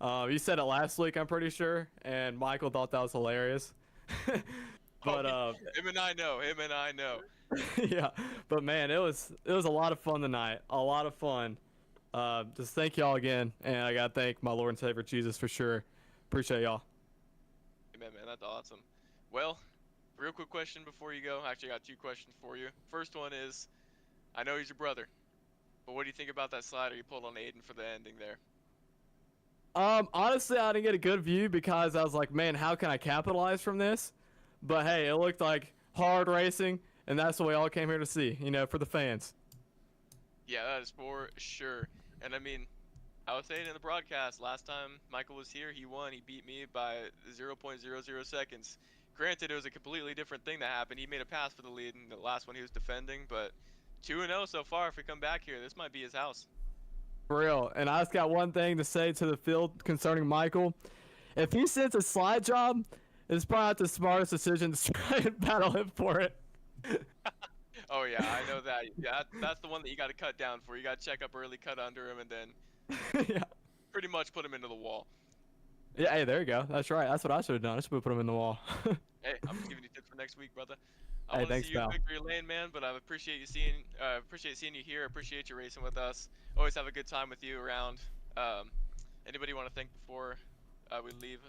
You said it last week, I'm pretty sure, and Michael thought that was hilarious. But him and I know. Yeah, but man, it was a lot of fun tonight. A lot of fun. Just thank y'all again, and I gotta thank my Lord and Savior Jesus for sure. Appreciate y'all. Amen, man. That's awesome. Well, real quick question before you go. Actually, I got 2 questions for you. First one is, I know he's your brother, but what do you think about that slider you pulled on Aiden for the ending there? Honestly, I didn't get a good view because I was like, man, how can I capitalize from this? But hey, it looked like hard racing, and that's what we all came here to see, for the fans. Yeah, that is for sure. And I mean, I was saying in the broadcast, last time Michael was here, he won. He beat me by 0.00 seconds. granted, it was a completely different thing that happened. He made a pass for the lead in the last one he was defending, but 2-0 so far. If we come back here, this might be his house. For real. And I just got one thing to say to the field concerning Michael. If he sends a slide job, it's probably not the smartest decision to try and battle him for it. Oh yeah, I know that. Yeah, that's the one that you got to cut down for. You got to check up early, cut under him, and then Yeah. pretty much put him into the wall. Yeah, hey, there you go. That's right. That's what I should have done. I should have put him in the wall. Hey, I'm just giving you tips for next week, brother. I Hey, want to thanks, see you in pal. victory lane, man. But I appreciate seeing you here. Appreciate you racing with us. Always have a good time with you around. Anybody want to thank before we leave?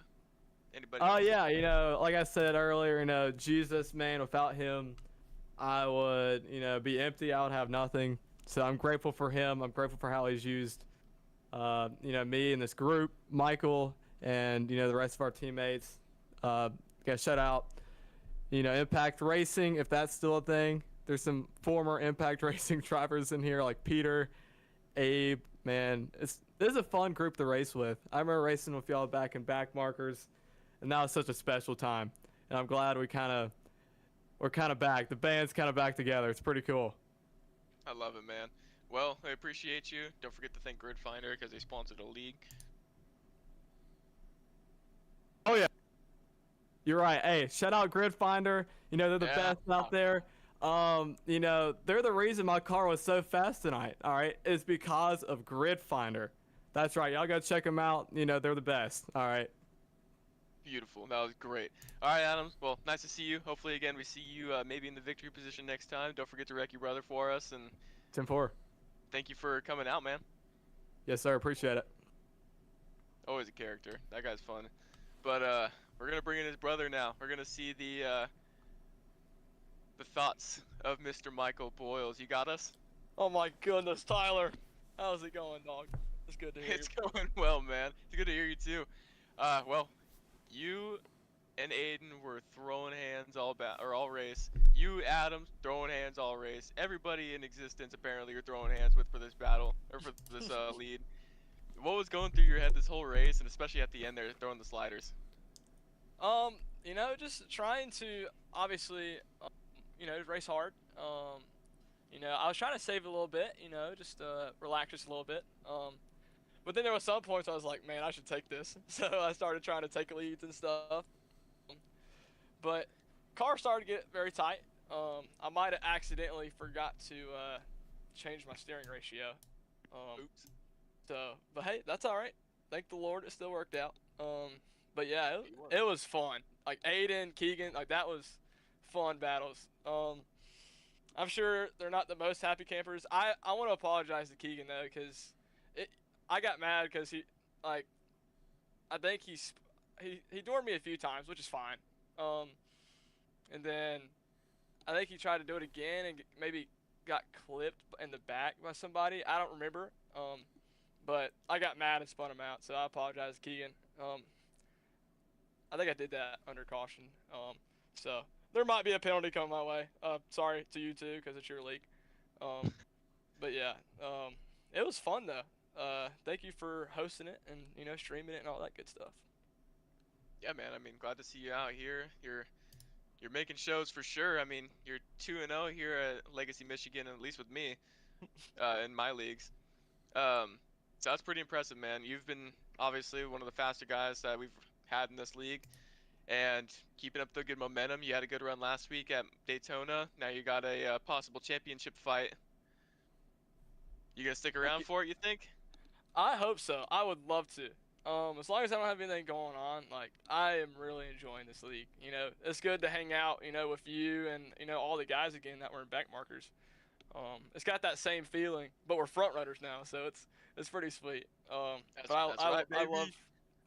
Anybody? Oh yeah, you know, like I said earlier, you know, Jesus, man, without him, I would, you know, be empty. I would have nothing. So I'm grateful for him. I'm grateful for how he's used, you know, me and this group, Michael, and you know the rest of our teammates. Got shout out, you know, Impact Racing, if that's still a thing. There's some former Impact Racing drivers in here, like Peter, Abe. Man, this is a fun group to race with. I remember racing with y'all back in back markers, and that was such a special time. And I'm glad we're kind of back. The band's kind of back together. It's pretty cool. I love it, man. Well, I appreciate you. Don't forget to thank Grid Finder because they sponsored a league. Oh yeah, you're right. Hey, shout out Grid Finder. You know they're the Yeah. best out there. You know they're the reason my car was so fast tonight. All right, it's because of Grid Finder. That's right. Y'all go check them out. You know they're the best. All right. Beautiful. That was great. All right, Adam. Well, nice to see you. Hopefully, again, we see you maybe in the victory position next time. Don't forget to wreck your brother for us, and 10-4. thank you for coming out, man. Yes, sir. Appreciate it. Always a character. That guy's fun. But we're gonna bring in his brother now. We're gonna see the thoughts of Mr. Michael Boyles. You got us? Oh my goodness, Tyler. How's it going, dog? It's good to hear It's going well, man. It's good to hear you too. Well, you and Aiden were throwing hands all race. You, Adam, throwing hands all race. Everybody in existence apparently you're throwing hands with for this battle or for this lead. What was going through your head this whole race, and especially at the end there, throwing the sliders? you know, just trying to obviously, you know, race hard. You know, I was trying to save a little bit, you know, just relax just a little bit. But then there was some points I was like, man, I should take this. So I started trying to take leads and stuff. But car started to get very tight. I might have accidentally forgot to change my steering ratio. Oops. So, but hey, that's all right. Thank the Lord, it still worked out. But yeah, it was fun. Like Aiden, Keegan, like that was fun battles. I'm sure they're not the most happy campers. I want to apologize to Keegan though, because I got mad because he, like, I think he doored me a few times, which is fine. And then I think he tried to do it again and maybe got clipped in the back by somebody. I don't remember. But I got mad and spun him out, so I apologize, Keegan. I think I did that under caution. So there might be a penalty coming my way. Sorry to you too, because it's your league. But yeah, it was fun though. Thank you for hosting it and, you know, streaming it and all that good stuff. Yeah, man. I mean, glad to see you out here. You're making shows for sure. I mean, you're 2-0 here at Legacy Michigan, at least with me, in my leagues. So that's pretty impressive, man. You've been obviously one of the faster guys that we've had in this league, and keeping up the good momentum. You had a good run last week at Daytona. Now you got a possible championship fight. You gonna stick around for it, you think? I hope so. I would love to. As long as I don't have anything going on, like, I am really enjoying this league. You know, it's good to hang out, you know, with you and, you know, all the guys again that were in back markers. It's got that same feeling, but we're front runners now, so it's pretty sweet. That's But I right, love. baby.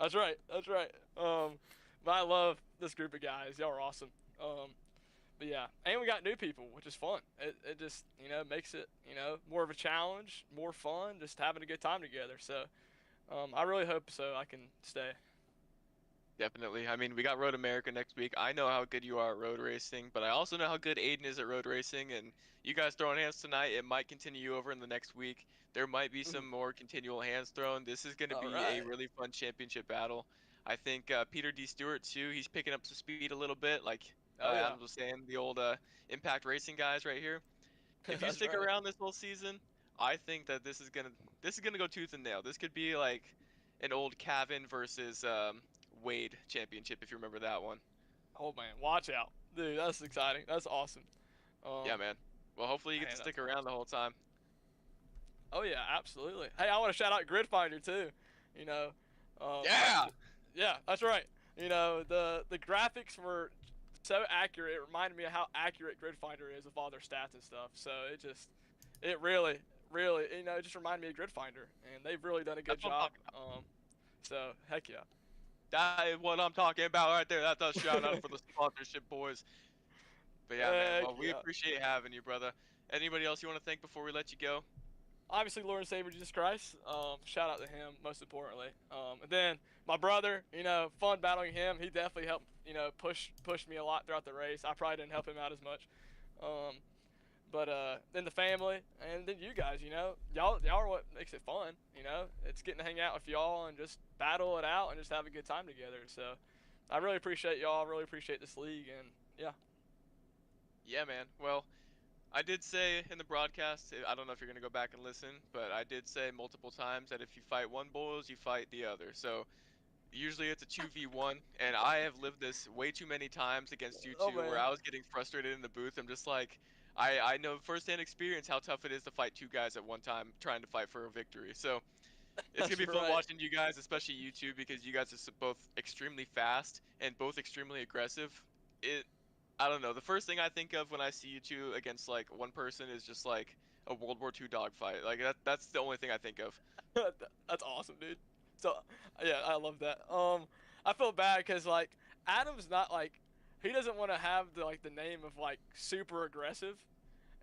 That's right. That's right. But I love this group of guys. Y'all are awesome. But yeah, and we got new people, which is fun. It just, you know, makes it, you know, more of a challenge, more fun, just having a good time together. So I really hope so I can stay. Definitely. I mean, we got Road America next week. I know how good you are at road racing, but I also know how good Aiden is at road racing. And you guys throwing hands tonight, it might continue over in the next week. There might be some more continual hands thrown. This is going to All be a right. really fun championship battle. I think Peter D. Stewart too. He's picking up some speed a little bit, like Oh yeah, Adam was saying, the old Impact Racing guys right here. If you that's stick right. around this whole season, I think that this is gonna go tooth and nail. This could be like an old Cavan versus Wade championship, if you remember that one. Oh man, watch out, dude. That's exciting. That's awesome. Yeah, man. Well, hopefully you get Man, to that's stick around the whole time. Oh yeah, absolutely. Hey, I want to shout out Gridfinder too. You know, Yeah. yeah, that's right. You know, the graphics were so accurate. It reminded me of how accurate Gridfinder is with all their stats and stuff. So it really, really, it just reminded me of Gridfinder, and they've really done a good That's what I'm job. talking about. So heck yeah. That is what I'm talking about right there. That's a shout out for the sponsorship boys. But yeah, man. Heck Well, we yeah. appreciate having you, brother. Anybody else you want to thank before we let you go? Obviously, Lord and Savior Jesus Christ. Shout out to him most importantly. And then my brother, fun battling him. He definitely helped, push me a lot throughout the race. I probably didn't help him out as much. But then the family, and then you guys, y'all are what makes it fun. It's getting to hang out with y'all and just battle it out and just have a good time together. So I really appreciate y'all. I really appreciate this league, and yeah. Yeah, man. Well, I did say in the broadcast, I don't know if you're going to go back and listen, but I did say multiple times that if you fight one Boils, you fight the other. So usually it's a 2v1, and I have lived this way too many times against you Oh two where man, I was getting frustrated in the booth. I'm just like, I know firsthand experience how tough it is to fight two guys at one time trying to fight for a victory. So it's going that's to be fun right. watching you guys, especially you two, because you guys are both extremely fast and both extremely aggressive. It I don't know. The first thing I think of when I see you two against like one person is just like a World War II dogfight. Like that's the only thing I think of. That's awesome, dude. So yeah, I love that. I feel bad because like Adam's not like he doesn't want to have the name of like super aggressive,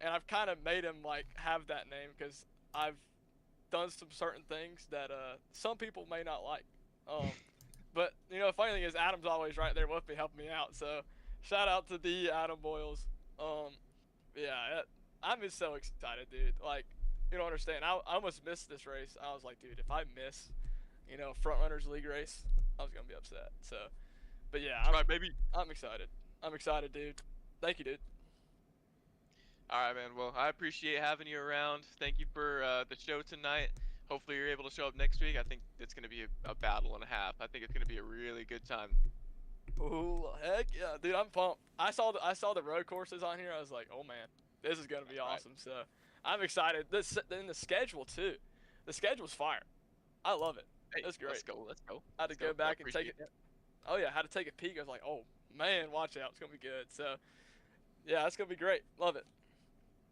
and I've kind of made him like have that name because I've done some certain things that some people may not like. But the funny thing is Adam's always right there with me helping me out. So shout out to the Adam Boyles. Um, yeah, I'm just so excited, dude. Like, you don't understand. I almost missed this race. I was like, dude, if I miss, Front Runners League race, I was gonna be upset. So, but yeah, That's right, baby. I'm excited. I'm excited, dude. Thank you, dude. All right, man. Well, I appreciate having you around. Thank you for the show tonight. Hopefully you're able to show up next week. I think it's gonna be a battle and a half. I think it's gonna be a really good time. Ooh, heck yeah, dude! I'm pumped. I saw the road courses on here. I was like, oh man, this is gonna be Right. awesome. So, I'm excited. Then the schedule too. The schedule's fire. I love it. Hey, That's great. let's go. Let's go. I had to Let's go go. I back and take appreciate it. Oh yeah, I had to take a peek. I was like, oh man, watch out, it's gonna be good. So, yeah, it's gonna be great. Love it.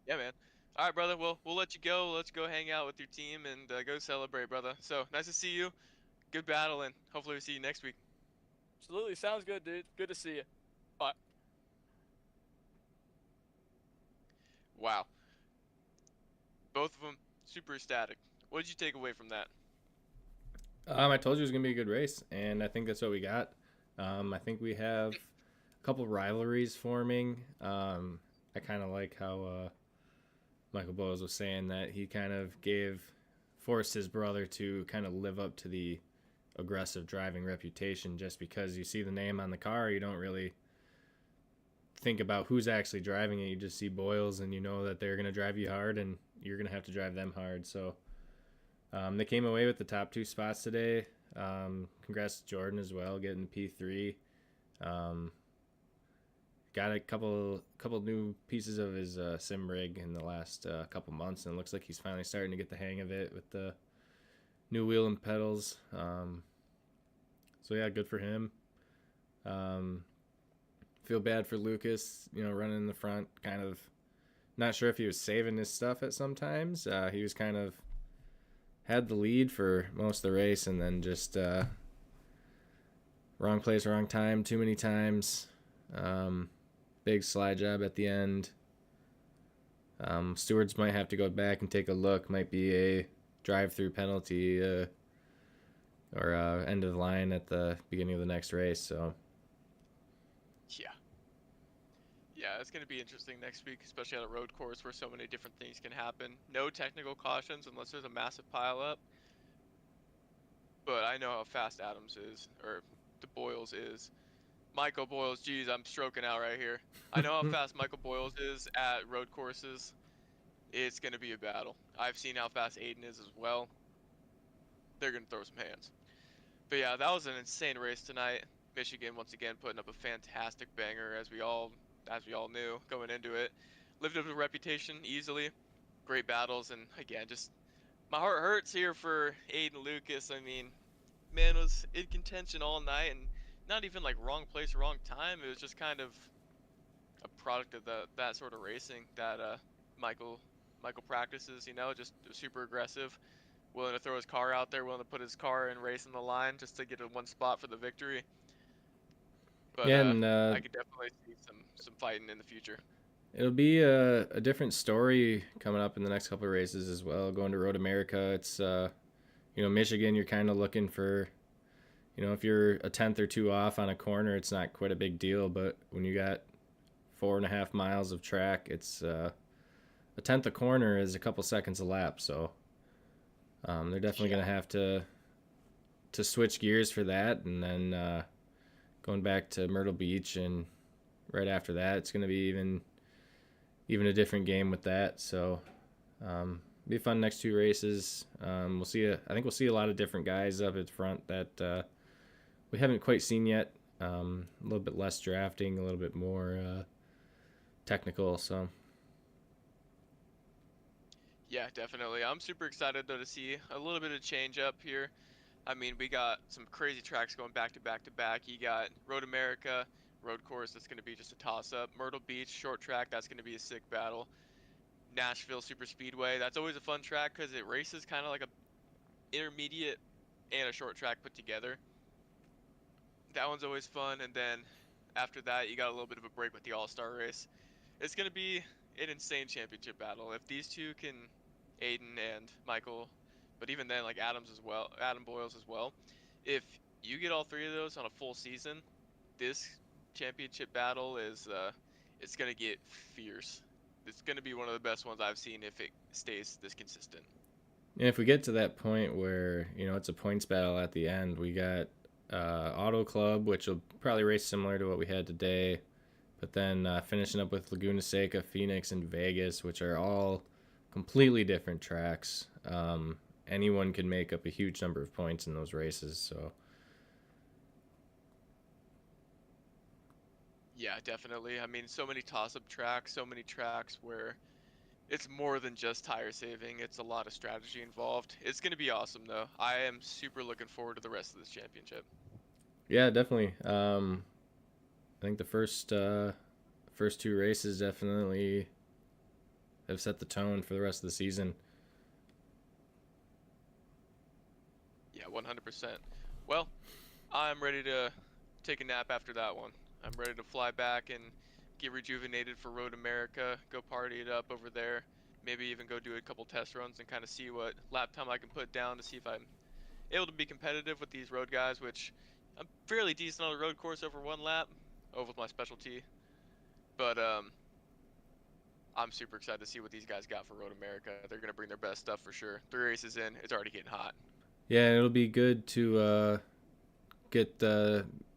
Yeah, man. All right, brother. Well, we'll let you go. Let's go hang out with your team and go celebrate, brother. So nice to see you. Good battle, and hopefully we see you next week. Absolutely, sounds good, dude. Good to see you. Bye. Wow. Both of them super ecstatic. What did you take away from that? I told you it was gonna be a good race, and I think that's what we got. I think we have a couple rivalries forming. I kind of like how Michael Bowes was saying that he kind of forced his brother to kind of live up to the aggressive driving reputation. Just because you see the name on the car, you don't really think about who's actually driving it. You just see Boyles, and you know that they're gonna drive you hard, and you're gonna have to drive them hard. So. They came away with the top 2 spots today. Congrats to Jordan as well, getting P3. Got a couple new pieces of his sim rig in the last couple months, and it looks like he's finally starting to get the hang of it with the new wheel and pedals. So yeah, good for him. Feel bad for Lucas, running in the front. Kind of not sure if he was saving his stuff at some times. He was kind of had the lead for most of the race, and then just wrong place, wrong time too many times. Big slide job at the end. Stewards might have to go back and take a look. Might be a drive-through penalty or end of the line at the beginning of the next race. So Yeah, it's going to be interesting next week, especially at a road course where so many different things can happen. No technical cautions unless there's a massive pile up. But I know how fast Adams is, or to Boyles is Michael Boyles. Geez, I'm stroking out right here. I know how fast Michael Boyles is at road courses. It's going to be a battle. I've seen how fast Aiden is as well. They're going to throw some hands. But yeah, that was an insane race tonight. Michigan once again putting up a fantastic banger, as we all knew going into it. Lived up to reputation easily. Great battles, and again, just my heart hurts here for Aiden Lucas. I mean, man was in contention all night, and not even like wrong place, wrong time. It was just kind of a product of that sort of racing that Michael practices. You know, just super aggressive, willing to throw his car out there, willing to put his car in racing the line just to get a one spot for the victory. But Yeah, and I could definitely see some fighting in the future. it'll be a different story coming up in the next couple of races as well. Going to Road America, it's Michigan. You're kind of looking for, if you're a tenth or two off on a corner, it's not quite a big deal. But when you got 4.5 miles of track, it's a tenth a corner is a couple seconds a lap. So they're definitely going to have to switch gears for that, and then going back to Myrtle Beach, and right after that, it's going to be even a different game with that. So be fun next two races. We'll see. I think we'll see a lot of different guys up at front that we haven't quite seen yet. A little bit less drafting, a little bit more technical. So yeah, definitely. I'm super excited though to see a little bit of change up here. I mean, we got some crazy tracks going back to back to back. You got Road America, road course, that's going to be just a toss-up. Myrtle Beach, short track, that's going to be a sick battle. Nashville Super Speedway, that's always a fun track because it races kind of like a intermediate and a short track put together. That one's always fun, and then after that, you got a little bit of a break with the All-Star race. It's going to be an insane championship battle. If these two can, Aiden and Michael, but even then, like Adam Boyles as well, if you get all three of those on a full season, this championship battle is it's gonna get fierce. It's gonna be one of the best ones I've seen if it stays this consistent. and if we get to that point where it's a points battle at the end, we got Auto Club, which will probably race similar to what we had today, but then finishing up with Laguna Seca, Phoenix, and Vegas, which are all completely different tracks. Anyone can make up a huge number of points in those races. So Yeah, definitely. I mean, so many toss-up tracks, so many tracks where it's more than just tire saving. It's a lot of strategy involved. It's going to be awesome, though. I am super looking forward to the rest of this championship. yeah, definitely. I think the first two races definitely have set the tone for the rest of the season. Yeah, 100%. Well, I'm ready to take a nap after that one. I'm ready to fly back and get rejuvenated for Road America, go party it up over there, maybe even go do a couple test runs and kind of see what lap time I can put down to see if I'm able to be competitive with these road guys, which I'm fairly decent on the road course over one lap, over with my specialty. But I'm super excited to see what these guys got for Road America. They're going to bring their best stuff for sure. 3 races in, it's already getting hot. Yeah, it'll be good to get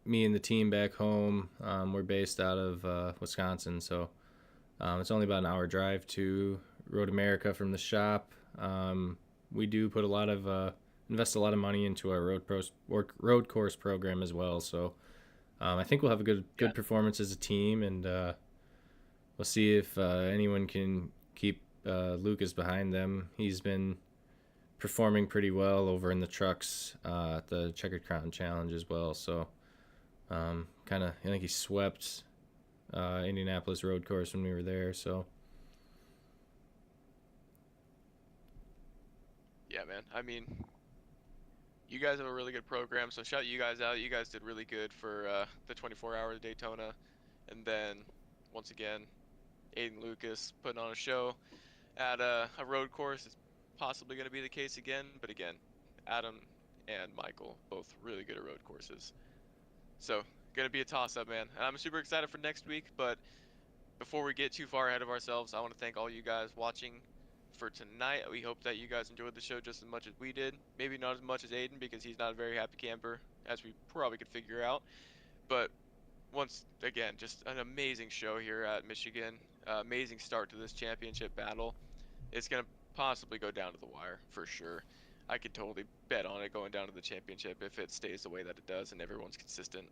me and the team back home. We're based out of Wisconsin, so it's only about an hour drive to Road America from the shop. We do put invest a lot of money into our road course program as well. So I think we'll have a good performance as a team, and we'll see if anyone can keep Lucas behind them. He's been performing pretty well over in the trucks at the Checkered Crown Challenge as well. So I think he swept Indianapolis road course when we were there. So yeah, man. I mean, you guys have a really good program, so shout you guys out. You guys did really good for the 24-hour Daytona. And then, once again, Aiden Lucas putting on a show at a road course. It's possibly going to be the case again, but again, Adam and Michael both really good at road courses. So, going to be a toss-up, man. And I'm super excited for next week, but before we get too far ahead of ourselves, I want to thank all you guys watching for tonight. We hope that you guys enjoyed the show just as much as we did. Maybe not as much as Aiden because he's not a very happy camper, as we probably could figure out. But once again, just an amazing show here at Michigan. Amazing start to this championship battle. It's going to possibly go down to the wire for sure. I could totally bet on it going down to the championship if it stays the way that it does and everyone's consistent.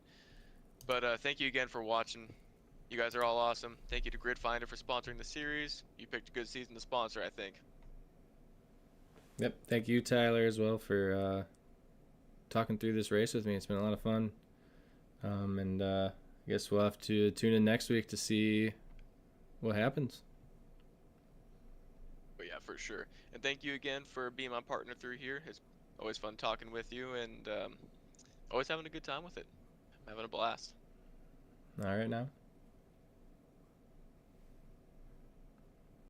But thank you again for watching. You guys are all awesome. Thank you to Grid Finder for sponsoring the series. You picked a good season to sponsor, I think. Yep. Thank you, Tyler, as well, for talking through this race with me. It's been a lot of fun. And I guess we'll have to tune in next week to see what happens. But yeah, for sure. And thank you again for being my partner through here. It's always fun talking with you and always having a good time with it. I'm having a blast. All right, now.